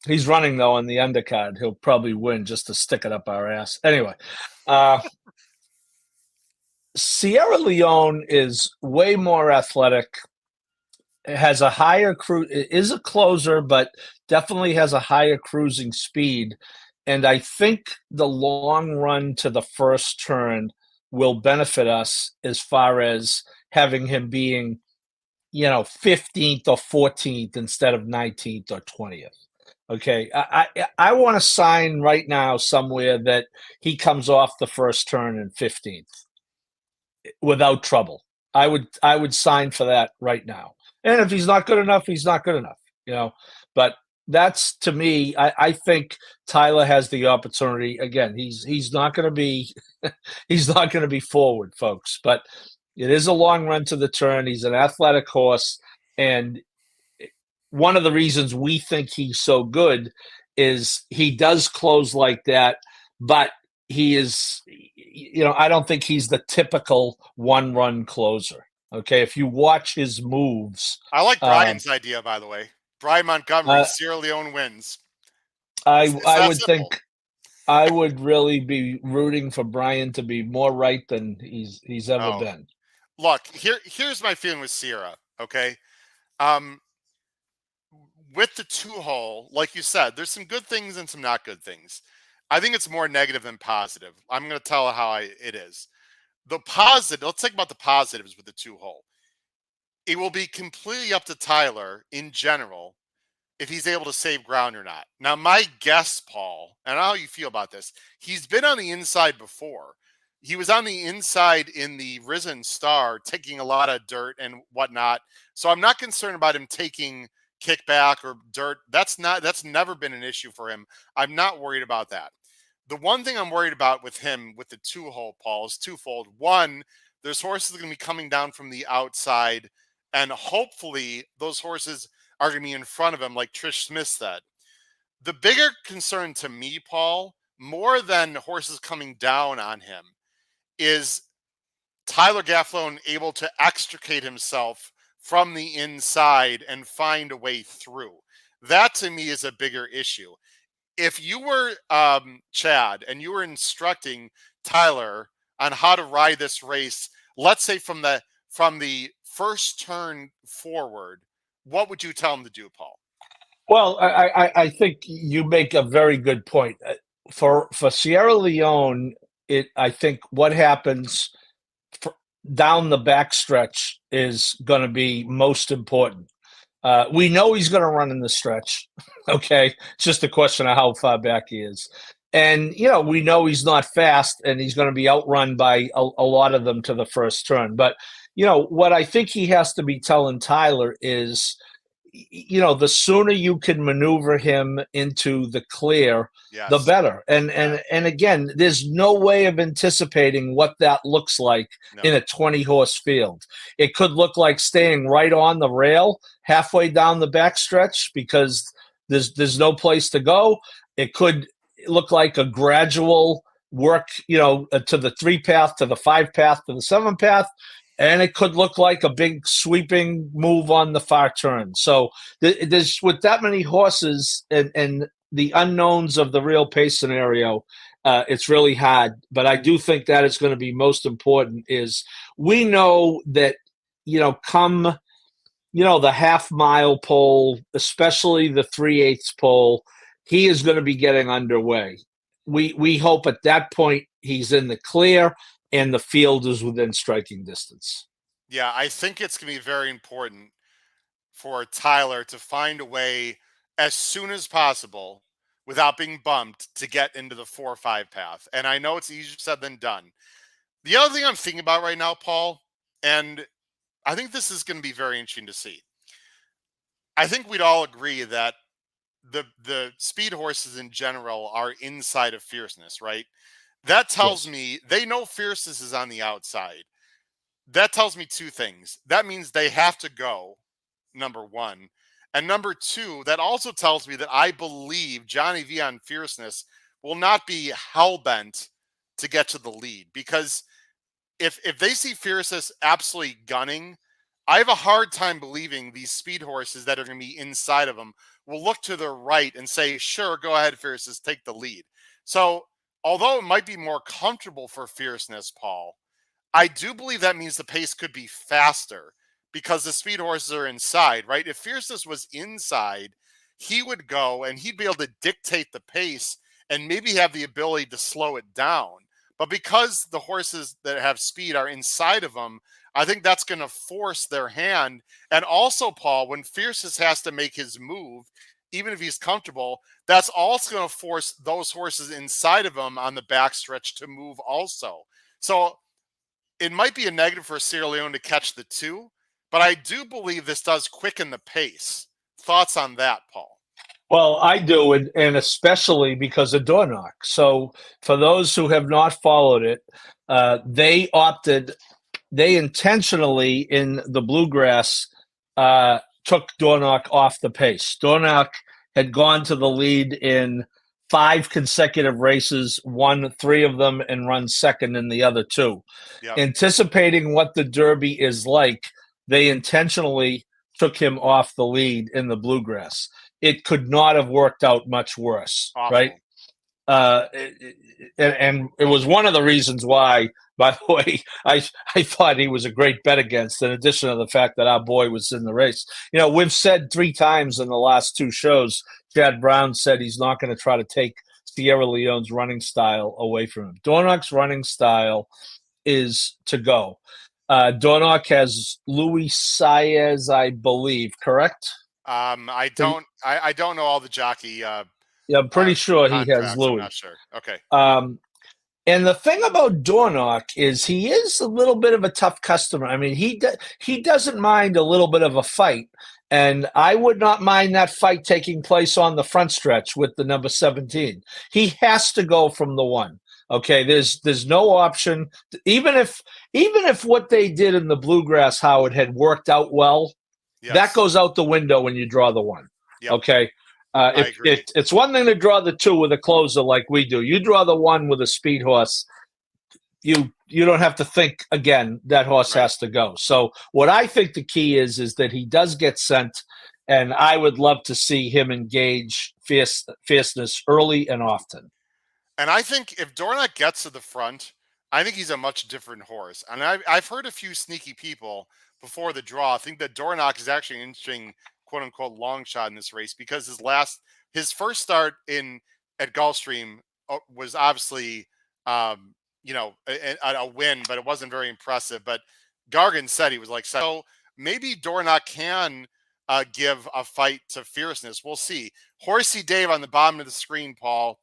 he's running, though, on the undercard. He'll probably win just to stick it up our ass. Anyway, Sierra Leone is way more athletic. It has a higher it is a closer, but definitely has a higher cruising speed. And I think the long run to the first turn will benefit us as far as having him being, 15th or 14th instead of 19th or 20th. Okay. I want to sign right now somewhere that he comes off the first turn in 15th without trouble. I would sign for that right now. And if he's not good enough, he's not good enough, But that's, to me, I think Tyler has the opportunity. Again, he's not going to be he's not going to be forward, folks. But it is a long run to the turn. He's an athletic horse, and one of the reasons we think he's so good is he does close like that, but he is, I don't think he's the typical one-run closer. Okay, if you watch his moves. I like Brian's idea, by the way. Brian Montgomery, Sierra Leone wins. I would think I would really be rooting for Brian to be more right than he's ever been. Look, here's my feeling with Sierra, okay? With the 2-hole, like you said, there's some good things and some not good things. I think it's more negative than positive. I'm going to tell how it is. The positive, let's think about the positives with the 2-hole. It will be completely up to Tyler in general if he's able to save ground or not. Now, my guess, Paul, and I don't know how you feel about this, he's been on the inside before. He was on the inside in the Risen Star, taking a lot of dirt and whatnot. So I'm not concerned about him taking kickback or dirt. That's never been an issue for him. I'm not worried about that. The one thing I'm worried about with him with the 2-hole, Paul, is twofold. One, there's horses going to be coming down from the outside, and hopefully those horses are going to be in front of him, like Trish Smith said. The bigger concern to me, Paul, more than horses coming down on him, is Tyler Gafflone able to extricate himself from the inside and find a way through. That, to me, is a bigger issue. If you were Chad and you were instructing Tyler on how to ride this race, let's say from the first turn forward, what would you tell him to do, Paul? Well, I think you make a very good point. For Sierra Leone, I think what happens down the backstretch is going to be most important. We know he's going to run in the stretch. Okay. It's just a question of how far back he is. And, we know he's not fast and he's going to be outrun by a lot of them to the first turn. But, what I think he has to be telling Tyler is, the sooner you can maneuver him into the clear, yes, the better. And again, there's no way of anticipating what that looks like in a 20-horse field. It could look like staying right on the rail halfway down the backstretch because there's no place to go. It could look like a gradual work, to the 3 path, to the 5 path, to the 7 path. And it could look like a big sweeping move on the far turn. So there's, with that many horses and the unknowns of the real pace scenario, it's really hard. But I do think that is going to be most important. Is we know that come the half-mile pole, especially the 3/8 pole, he is going to be getting underway. We hope at that point he's in the clear and the field is within striking distance. Yeah, I think it's going to be very important for Tyler to find a way as soon as possible without being bumped to get into the 4-5 path. And I know it's easier said than done. The other thing I'm thinking about right now, Paul, and I think this is going to be very interesting to see. I think we'd all agree that the speed horses in general are inside of Fierceness, right? That tells me they know Fierceness is on the outside. That tells me two things. That means they have to go, number one. And number two, that also tells me that I believe Johnny V on Fierceness will not be hell-bent to get to the lead. Because if they see Fierceness absolutely gunning, I have a hard time believing these speed horses that are going to be inside of them will look to their right and say, sure, go ahead, Fierceness, take the lead. So although it might be more comfortable for Fierceness, Paul, I do believe that means the pace could be faster because the speed horses are inside, right? If Fierceness was inside, he would go and he'd be able to dictate the pace and maybe have the ability to slow it down. But because the horses that have speed are inside of them, I think that's going to force their hand. And also, Paul, when Fierceness has to make his move, even if he's comfortable, that's also going to force those horses inside of him on the backstretch to move also. So it might be a negative for Sierra Leone to catch the two, but I do believe this does quicken the pace. Thoughts on that, Paul? Well, I do, and especially because of door knock. So for those who have not followed it, they intentionally in the bluegrass took door knock off the pace. Door knock had gone to the lead in 5 consecutive races, won 3 of them, and run second in the other 2. Yep. Anticipating what the Derby is like, they intentionally took him off the lead in the bluegrass. It could not have worked out much worse, Awful. right? And it was one of the reasons why, by the way, I thought he was a great bet against, in addition to the fact that our boy was in the race. We've said 3 times in the last 2 shows, Chad Brown said he's not going to try to take Sierra Leone's running style away from him. Dornock's running style is to go. Dornock has Luis Saez, I believe, correct? I don't know all the jockey. Yeah, I'm pretty sure he has Louis. I'm not sure. Okay. And the thing about Dornock is he is a little bit of a tough customer. I mean, he doesn't mind a little bit of a fight, and I would not mind that fight taking place on the front stretch with the number 17. He has to go from the 1. Okay, there's no option. Even if what they did in the bluegrass, Howard, had worked out well, that goes out the window when you draw the 1. Yep. Okay. It's one thing to draw the 2 with a closer like we do. You draw the 1 with a speed horse, you don't have to think again. That horse has to go. So what I think the key is that he does get sent, and I would love to see him engage Fierceness early and often. And I think if Dornock gets to the front, I think he's a much different horse. And I've heard a few sneaky people before the draw think that Dornock is actually an interesting quote unquote long shot in this race because his first start at Gulfstream was obviously a win, but it wasn't very impressive. But Gargan said he was like, so maybe Dornock can give a fight to Fierceness. We'll see. Horsey Dave on the bottom of the screen, Paul,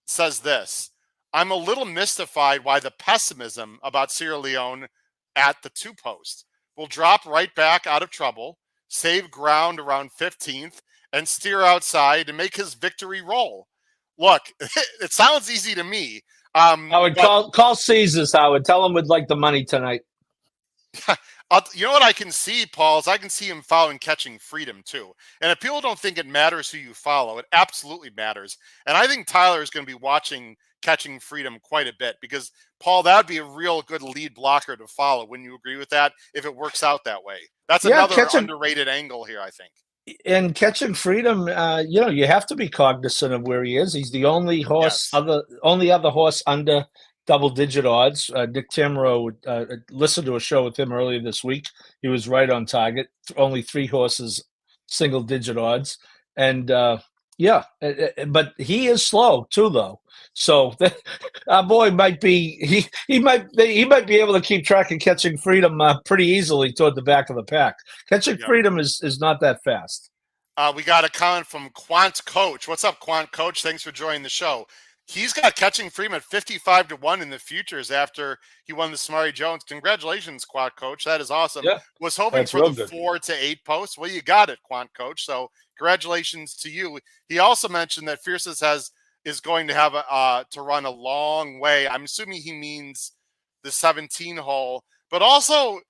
says this: I'm a little mystified why the pessimism about Sierra Leone at the 2 post. Will drop right back out of trouble, save ground around 15th, and steer outside to make his victory roll. Look, it sounds easy to me. I would call Caesars, Howard. Tell him we'd like the money tonight. You know what I can see, Paul, is I can see him following Catching Freedom, too. And if people don't think it matters who you follow, it absolutely matters. And I think Tyler is going to be watching Catching Freedom quite a bit because, Paul, that would be a real good lead blocker to follow. Wouldn't you agree with that if it works out that way? That's another underrated angle here, I think. in Catching Freedom, you have to be cognizant of where he is. He's the only Yes. only other horse under double-digit odds. Nick Tamaro listened to a show with him earlier this week. He was right on target. Only 3 horses, single-digit odds, and but he is slow too, though. So our boy might be he might be able to keep track of Catching Freedom pretty easily toward the back of the pack. Catching Yep. Freedom is not that fast. We got a comment from Quant Coach. What's up, Quant Coach? Thanks for joining the show. He's got Catching Freedom at 55-1 in the futures after he won the Samari Jones. Congratulations, Quant Coach. That is awesome. Yeah, Was hoping that's for real the good. 4 to 8 post. Well, you got it, Quant Coach. So congratulations to you. He also mentioned that Fierceness is going to have to run a long way. I'm assuming he means the 17 hole, but also,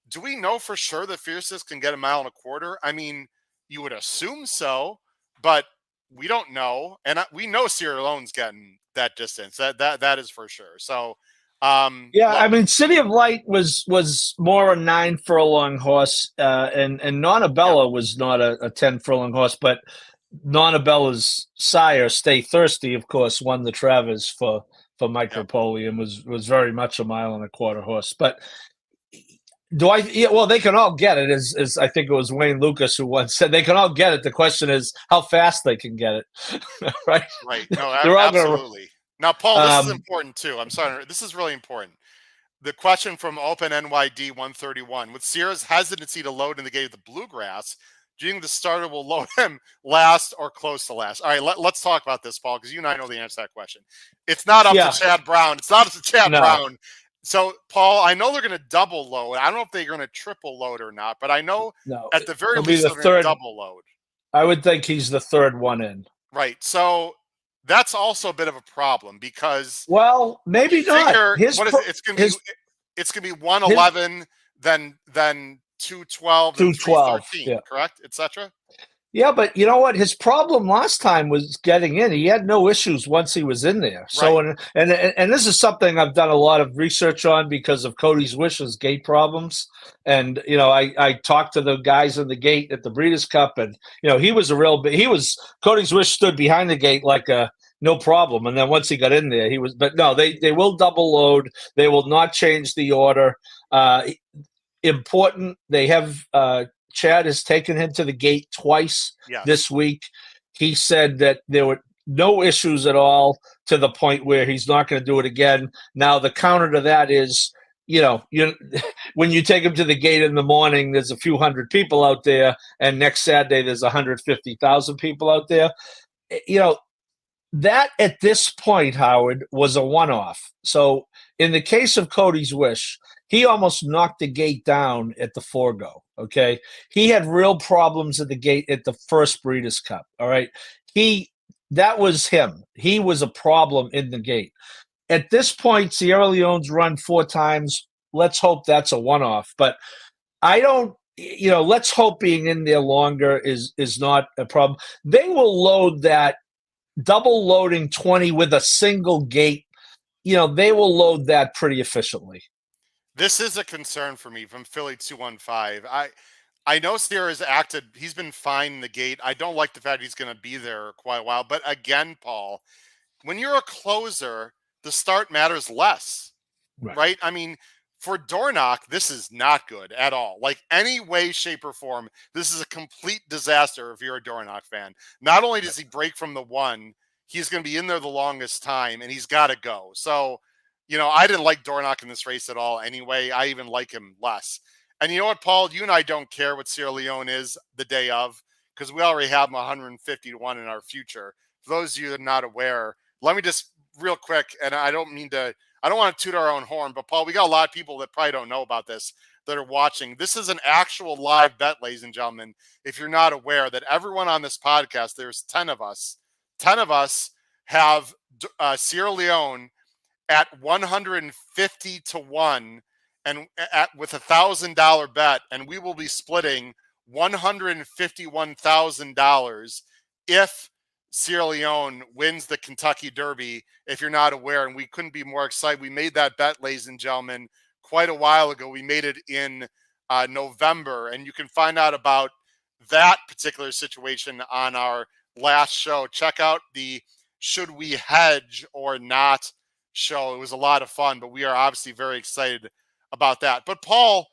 do we know for sure that Fierceness can get a mile and a quarter? I mean, you would assume so, but we don't know, and we know Sierra Leone's getting that distance. That is for sure. So, Yeah, I mean, City of Light was more a 9 furlong horse, and Nonabella was not a 10 furlong horse, but Nonabella's sire, Stay Thirsty, of course, won the Travers for Mike Rapoli and was very much a mile and a quarter horse. But well, they can all get it, as I think it was Wayne Lucas who once said, they can all get it. The question is how fast they can get it, right? Right. No, They're all absolutely. Now, Paul, this is Um, important too. I'm sorry. This is really important. The question from Open NYD 131: with Sierra's hesitancy to load in the gate of the Bluegrass, do you think the starter will load him last or close to last? All right, let's talk about this, Paul, because you and I know the answer to that question. It's not up to Chad Brown. It's not up to Chad Brown. So, Paul, I know they're going to double load. I don't know if they're going to triple load or not, but I know at the very least they're going to double load. I would think he's the third one in. Right. So that's also a bit of a problem because maybe not. What is it? It's gonna be 111, then 212, then 313, correct, etc. Yeah, but you know what? His problem last time was getting in. He had no issues once he was in there. So, and this is something I've done a lot of research on because of Cody's Wish's gate problems. And I talked to the guys in the gate at the Breeders' Cup, and he was Cody's Wish stood behind the gate like a no problem. And then once he got in there, but no, they will double load. They will not change the order. Important. They have. Chad has taken him to the gate twice this week. He said that there were no issues at all to the point where he's not going to do it again. Now, the counter to that is, when you take him to the gate in the morning, there's a few hundred people out there, and next Saturday there's 150,000 people out there. That at this point, Howard, was a one-off. So in the case of Cody's Wish, he almost knocked the gate down at the Forgo, okay? He had real problems at the gate at the first Breeders' Cup, all right? That was him. He was a problem in the gate. At this point, Sierra Leone's run 4 times. Let's hope that's a one-off. But I don't, let's hope being in there longer is not a problem. They will load that double loading 20 with a single gate. They will load that pretty efficiently. This is a concern for me from Philly 215. I know Sierra's acted. He's been fine in the gate. I don't like the fact he's going to be there quite a while. But again, Paul, when you're a closer, the start matters less, right? I mean, for Dornoch, this is not good at all. Like any way, shape, or form, this is a complete disaster if you're a Dornoch fan. Not only does he break from the 1, he's going to be in there the longest time, and he's got to go. So, I didn't like Dornoch in this race at all anyway. I even like him less. And you know what, Paul? You and I don't care what Sierra Leone is the day of because we already have him 150-1 in our future. For those of you that are not aware, let me just real quick, and I don't want to toot our own horn, but Paul, we got a lot of people that probably don't know about this that are watching. This is an actual live bet, ladies and gentlemen. If you're not aware that everyone on this podcast, there's 10 of us have Sierra Leone at 150-1 and with $1,000 bet, and we will be splitting $151,000 if Sierra Leone wins the Kentucky Derby, if you're not aware, and we couldn't be more excited. We made that bet, ladies and gentlemen, quite a while ago. We made it in November, and you can find out about that particular situation on our last show. Check out the Should We Hedge or Not show. It was a lot of fun, but we are obviously very excited about that. But Paul,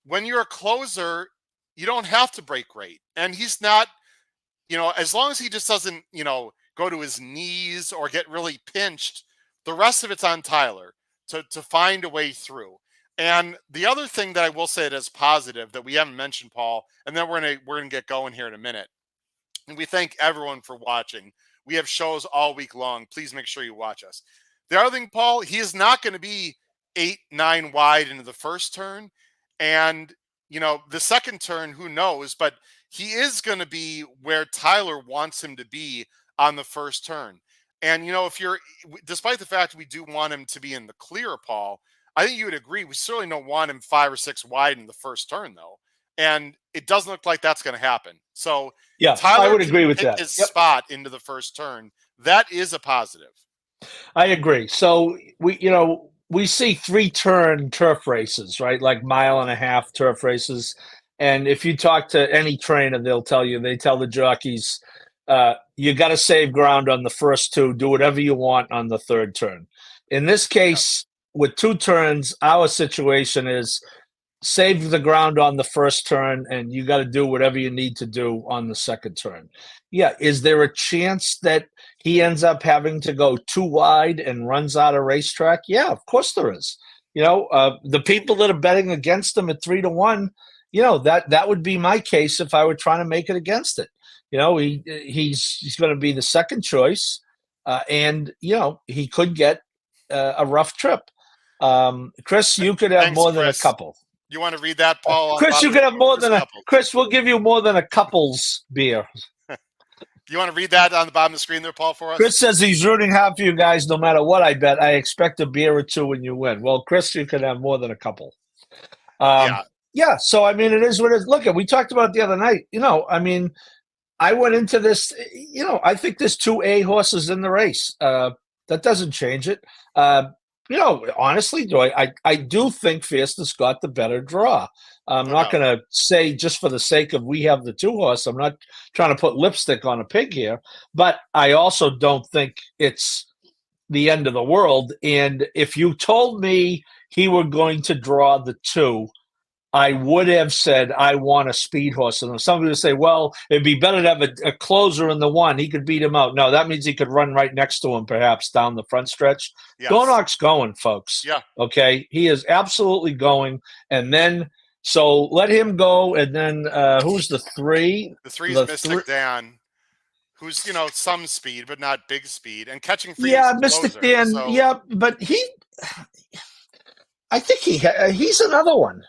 when you're a closer, you don't have to break great. And he's not, as long as he just doesn't, go to his knees or get really pinched, the rest of it's on Tyler to find a way through. And the other thing that I will say that is positive that we haven't mentioned, Paul, and then we're gonna get going here in a minute. And we thank everyone for watching. We have shows all week long. Please make sure you watch us. The other thing, Paul, he is not going to be 8-9 wide into the first turn. And, the second turn, who knows? But he is going to be where Tyler wants him to be on the first turn. And, despite the fact we do want him to be in the clear, Paul, I think you would agree. We certainly don't want him 5 or 6 wide in the first turn, though. And it doesn't look like that's going to happen. So yeah, Tyler I would agree with that. His spot into the first turn. That is a positive. I agree. So we see 3-turn turf races, right? Like 1.5-mile turf races. And if you talk to any trainer, they tell the jockeys, you got to save ground on the first 2, do whatever you want on the third turn. In this case, with 2 turns, our situation is save the ground on the first turn, and you got to do whatever you need to do on the second turn. Yeah. Is there a chance that he ends up having to go 2 wide and runs out of racetrack? Yeah, of course there is. The people that are betting against him at 3-1, that would be my case if I were trying to make it against it. He's going to be the second choice, and he could get a rough trip. Chris, you could have more than a couple. You want to read that, Paul? Chris, you could have more than a Chris. We'll give you more than a couple's beer. You want to read that on the bottom of the screen there, Paul, for us? Chris says he's rooting hard for you guys no matter what I bet. I expect a beer or 2 when you win. Well, Chris, you could have more than a couple. Yeah. So, it is what it is. Look, we talked about it the other night. I went into this, I think there's 2 A horses in the race. That doesn't change it. Honestly, I do think Fierceness got the better draw. I'm not going to say just for the sake of we have the 2 horse. I'm not trying to put lipstick on a pig here, but I also don't think it's the end of the world. And if you told me he were going to draw the 2, I would have said I want a speed horse. And somebody would say, well, it'd be better to have a closer in the 1. He could beat him out. No, that means he could run right next to him, perhaps, down the front stretch. Yes. Gonarch's going, folks. Yeah. Okay? He is absolutely going. And then, so let him go. And then who's the 3? The 3 is Mystic Dan, who's, some speed, but not big speed. And Catching Free. Yeah, Mystic Dan. So. Yeah, but I think he's another one.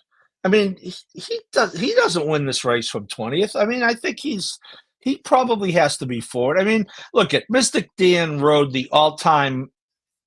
He doesn't win this race from 20th. I think he probably has to be forward. Look at Mystic Dan rode the all-time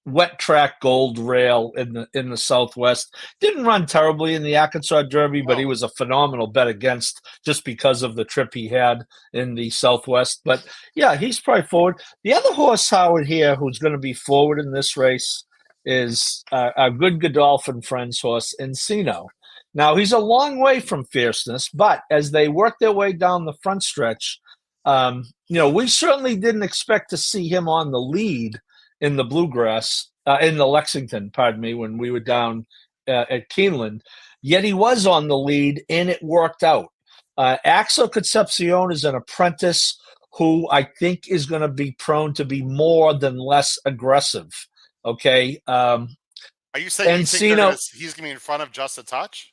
wet track gold rail in the Southwest. Didn't run terribly in the Arkansas Derby, but he was a phenomenal bet against just because of the trip he had in the Southwest. But yeah, he's probably forward. The other horse, Howard, here, who's going to be forward in this race is a good Godolphin Friends horse, Encino. Now, he's a long way from Fierceness, but as they work their way down the front stretch, we certainly didn't expect to see him on the lead in the Bluegrass, in the Lexington, when we were down at Keeneland. Yet he was on the lead, and it worked out. Axel Concepcion is an apprentice who I think is going to be prone to be more than less aggressive. Okay. Are you saying he's going to be in front of Just a Touch?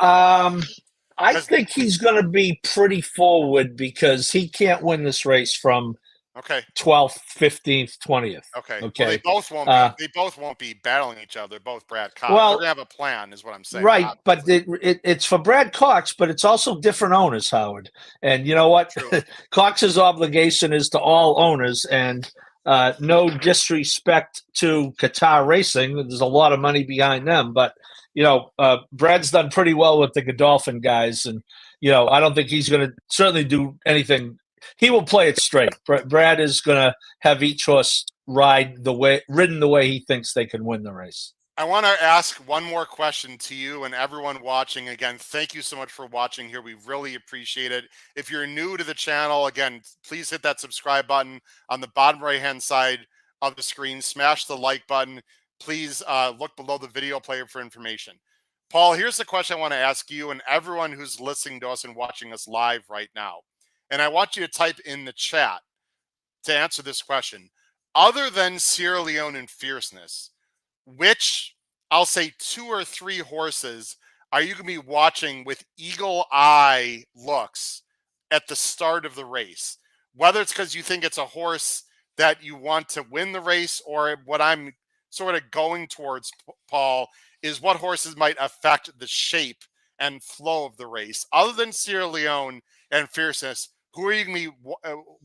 I think he's going to be pretty forward because he can't win this race from 12th, 15th, 20th. Okay. Well, they both won't be battling each other. Both Brad Cox. Well, they're going to have a plan, is what I'm saying. Right, but it's for Brad Cox, but it's also different owners, Howard. And you know what? Cox's obligation is to all owners, and no disrespect to Qatar Racing. There's a lot of money behind them, but Brad's done pretty well with the Godolphin guys, and I don't think he's going to certainly do anything. He will play it straight. Brad is going to have each horse ridden the way he thinks they can win the race. I want to ask one more question to you and everyone watching. Again, thank you so much for watching here. We really appreciate it. If you're new to the channel, again, please hit that subscribe button on the bottom right-hand side of the screen. Smash the like button. Please look below the video player for information. Paul, here's the question I want to ask you and everyone who's listening to us and watching us live right now. And I want you to type in the chat to answer this question. Other than Sierra Leone and Fierceness, which I'll say 2 or 3 horses are you going to be watching with eagle eye looks at the start of the race? Whether it's because you think it's a horse that you want to win the race, or what I'm sort of going towards, Paul, is what horses might affect the shape and flow of the race. Other than Sierra Leone and Fierceness, who are you going to be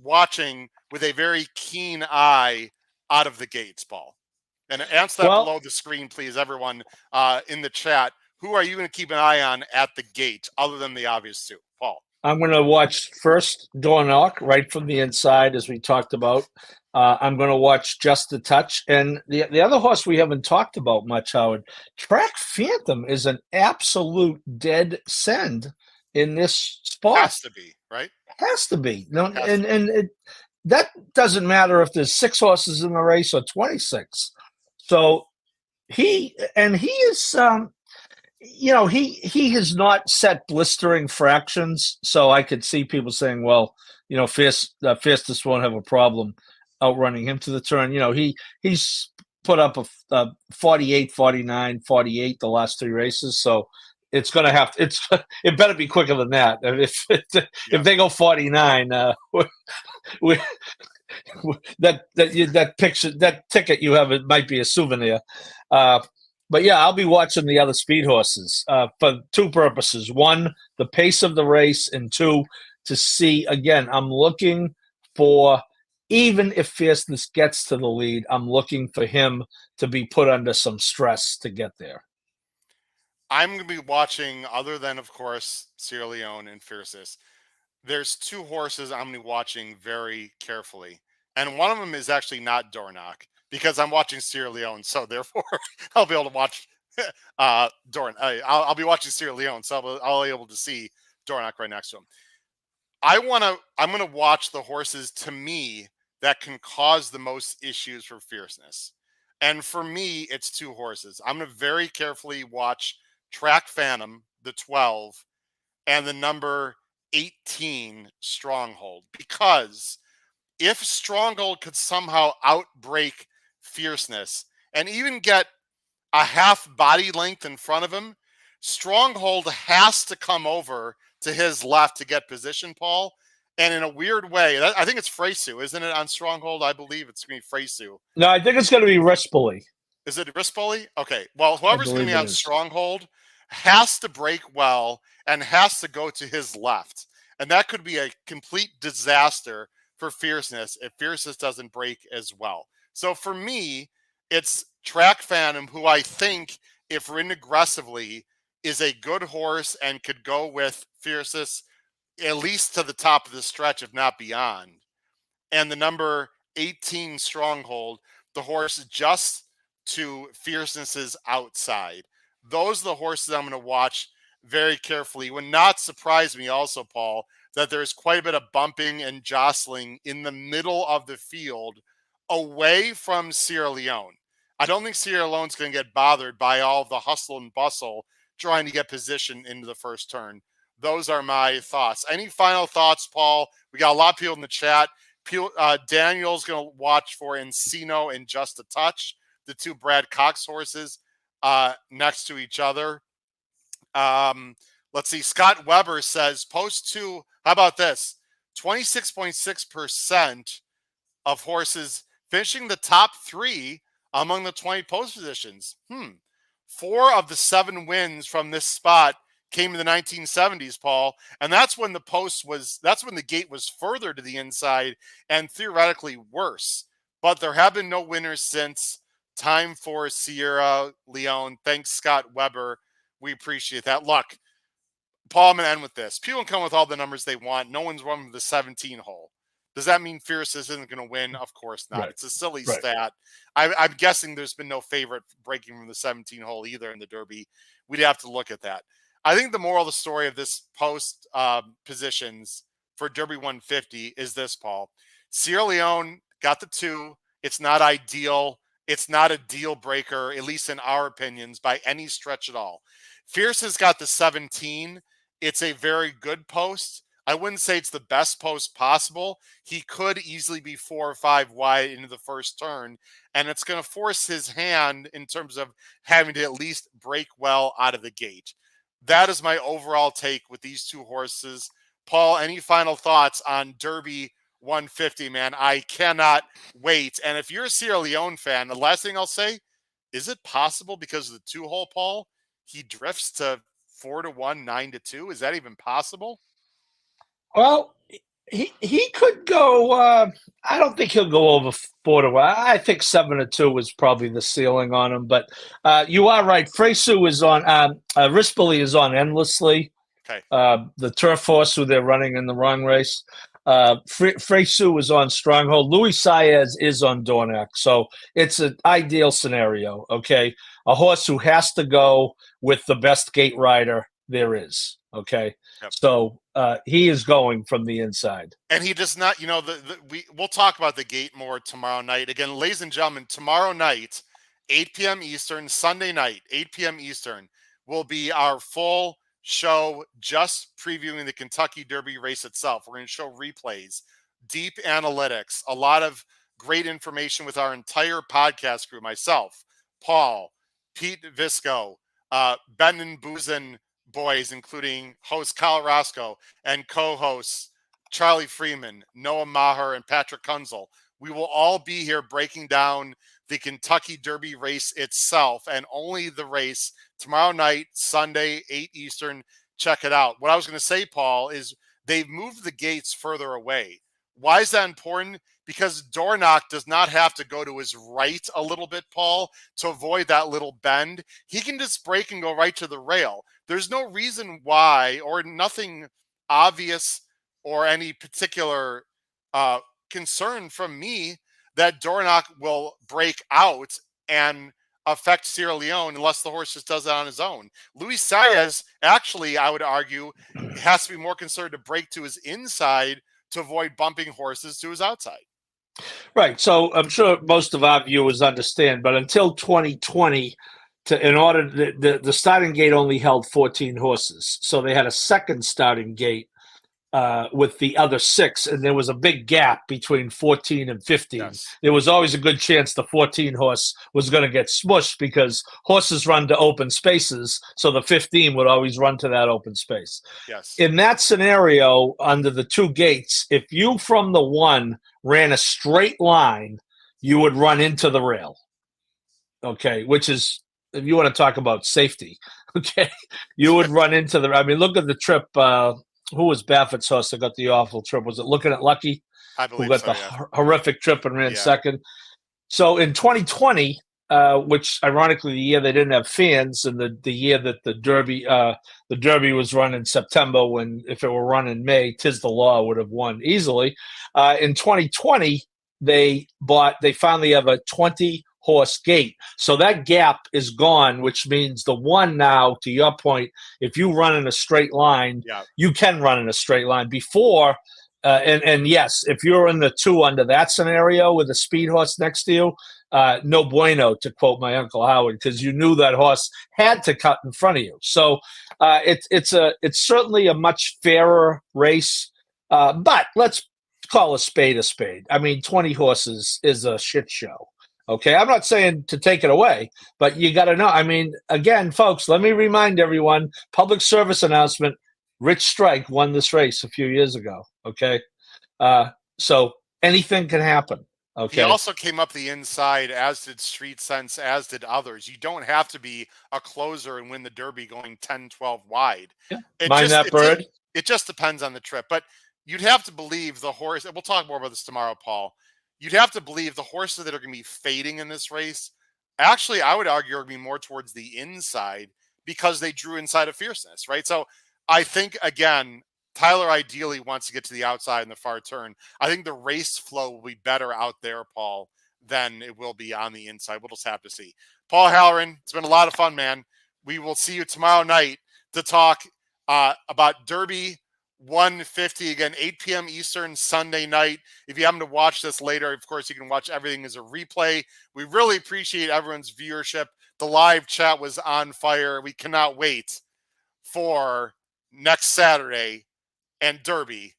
watching with a very keen eye out of the gates, Paul? And answer that below the screen, please, everyone in the chat. Who are you going to keep an eye on at the gate, other than the obvious 2? Paul. I'm going to watch first Dornoch right from the inside, as we talked about. I'm going to watch Just a Touch. And the other horse we haven't talked about much, Howard, Track Phantom is an absolute dead send in this spot. Has to be, right? Has to be. No, that doesn't matter if there's 6 horses in the race or 26. So he is, he has not set blistering fractions. So I could see people saying, well, Fierceness won't have a problem outrunning him to the turn. He's put up a 48, 49, 48 the last 3 races. So it's going to have it better be quicker than that. If they go 49, that picture, that ticket you have, it might be a souvenir. But yeah, I'll be watching the other speed horses for 2 purposes. 1, the pace of the race, and 2, to see, again, I'm looking for, even if Fierceness gets to the lead, I'm looking for him to be put under some stress to get there. I'm going to be watching, other than, of course, Sierra Leone and Fierceness, there's 2 horses I'm going to be watching very carefully. And one of them is actually not Dornoch, because I'm watching Sierra Leone. So therefore, I'll be able to watch I'll be watching Sierra Leone, so I'll be able to see Dornoch right next to him. I'm going to watch the horses, to me, that can cause the most issues for Fierceness. And for me, it's 2 horses. I'm going to very carefully watch Track Phantom, the 12, and the number 18 Stronghold, because if Stronghold could somehow outbreak Fierceness and even get a half body length in front of him, Stronghold has to come over to his left to get position, Paul. And in a weird way, I think it's Freysu, isn't it, on Stronghold? I believe it's going to be Freysu. No, I think it's going to be Rispoli. Is it Rispoli? Okay. Well, whoever's going to be on Stronghold has to break well and has to go to his left. And that could be a complete disaster for Fierceness if Fierceness doesn't break as well. So for me, it's Track Phantom, who I think, if ridden aggressively, is a good horse and could go with Fierceness at least to the top of the stretch, if not beyond. And the number 18 Stronghold, the horse just to Fierceness's outside. Those are the horses I'm going to watch very carefully. It would not surprise me also, Paul, that there's quite a bit of bumping and jostling in the middle of the field away from Sierra Leone. I don't think Sierra Leone's going to get bothered by all of the hustle and bustle trying to get position into the first turn. Those are my thoughts. Any final thoughts, Paul? We got a lot of people in the chat. Daniel's going to watch for Encino and Just a Touch, the 2 Brad Cox horses next to each other. Let's see. Scott Weber says post 2. How about this? 26.6% of horses finishing the top 3 among the 20 post positions. 4 of the 7 wins from this spot came in the 1970s, Paul, and that's when the gate was further to the inside and theoretically worse. But there have been no winners since. Time for Sierra Leone. Thanks, Scott Weber. We appreciate that. Look, Paul, I'm going to end with this. People can come with all the numbers they want. No one's run with the 17 hole, Does that mean Fierceness isn't going to win? Of course not. Right. It's a silly Right. stat. I'm guessing there's been no favorite breaking from the 17 hole either in the Derby. We'd have to look at that. I think the moral of the story of this post positions for Derby 150 is this, Paul. Sierra Leone got the 2. It's not ideal. It's not a deal breaker, at least in our opinions, by any stretch at all. Fierce has got the 17. It's a very good post. I wouldn't say it's the best post possible. He could easily be 4 or 5 wide into the first turn, and it's going to force his hand in terms of having to at least break well out of the gate. That is my overall take with these 2 horses. Paul, any final thoughts on Derby 150, man? I cannot wait. And if you're a Sierra Leone fan, the last thing I'll say, is it possible because of the 2-hole, Paul, he drifts to 4-1, 9-2? Is that even possible? Well, he could go. I don't think he'll go over 4-1. I think 7-2 is probably the ceiling on him. But you are right. Fresu is on. Rispoli is on endlessly. Okay. The turf horse who they're running in the wrong race. Fresu is on Stronghold. Luis Saez is on Dornac. So it's an ideal scenario. Okay, a horse who has to go with the best gate rider there is. Okay, Yep. So he is going from the inside, and he does not. You know, we'll talk about the gate more tomorrow night. Again, ladies and gentlemen, tomorrow night, 8 p.m. Eastern, Sunday night, 8 p.m. Eastern, will be our full show just previewing the Kentucky Derby race itself. We're going to show replays, deep analytics, a lot of great information with our entire podcast crew, myself, Paul, Pete Visco, Ben and Boozin boys, including host Kyle Roscoe and co-hosts Charlie Freeman, Noah Maher, and Patrick Kunzel. We will all be here breaking down the Kentucky Derby race itself, and only the race tomorrow night, Sunday, 8 Eastern. Check it out. What I was going to say, Paul, is they've moved the gates further away. Why is that important? Because Dornoch does not have to go to his right a little bit, Paul, to avoid that little bend. He can just break and go right to the rail. There's no reason why, or nothing obvious or any particular concern from me that Dornoch will break out and affect Sierra Leone unless the horse just does that on his own. Luis Saez, actually, I would argue, has to be more concerned to break to his inside to avoid bumping horses to his outside. Right. So I'm sure most of our viewers understand, but until 2020, the starting gate only held 14 horses. So they had a second starting gate with the other 6, and there was a big gap between 14 and 15. Yes. There was always a good chance the 14 horse was going to get smushed because horses run to open spaces, so the 15 would always run to that open space. Yes. In that scenario, under the 2 gates, if you from the 1 ran a straight line, you would run into the rail. Okay, which is, if you want to talk about safety, okay, you would run into the. I mean, look at the trip. Who was Baffert's horse that got the awful trip? Was it Looking at Lucky? I believe who got so, the yeah. horrific trip and ran second. So in 2020, which ironically the year they didn't have fans, and the year that the Derby was run in September, when if it were run in May, Tiz the Law would have won easily. In 2020, they finally have a 20-horse gate. So that gap is gone, which means the 1 now, to your point, if you run in a straight line, you can run in a straight line. Before, and yes, if you're in the 2 under that scenario with a speed horse next to you, no bueno, to quote my Uncle Howard, because you knew that horse had to cut in front of you. So it's certainly a much fairer race. But let's call a spade a spade. I mean, 20 horses is a shit show. Okay, I'm not saying to take it away, but you got to know. I mean, again, folks, let me remind everyone, public service announcement, Rich Strike won this race a few years ago, okay? So anything can happen, okay? He also came up the inside, as did Street Sense, as did others. You don't have to be a closer and win the Derby going 10, 12 wide. Yeah. Mind that bird. It just depends on the trip. But you'd have to believe the horse, and we'll talk more about this tomorrow, Paul. You'd have to believe the horses that are going to be fading in this race, actually, I would argue are going to be more towards the inside because they drew inside of Fierceness, right? So I think, again, Tyler ideally wants to get to the outside in the far turn. I think the race flow will be better out there, Paul, than it will be on the inside. We'll just have to see. Paul Halloran, it's been a lot of fun, man. We will see you tomorrow night to talk about Derby 150, again, 8 p.m. Eastern, Sunday night. If you happen to watch this later, of course, you can watch everything as a replay. We really appreciate everyone's viewership. The live chat was on fire. We cannot wait for next Saturday and Derby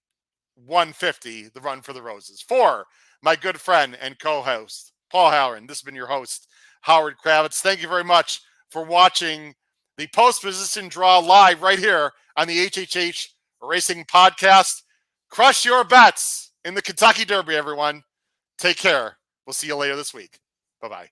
150, the Run for the Roses. For my good friend and co-host, Paul Halloran, this has been your host, Howard Kravitz. Thank you very much for watching the post-position draw live right here on the HHH Racing Podcast. Crush your bets in the Kentucky Derby, everyone. Take care. We'll see you later this week. Bye-bye.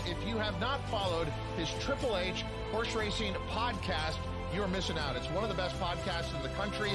If you have not followed his Triple H Horse Racing Podcast, you're missing out. It's one of the best podcasts in the country.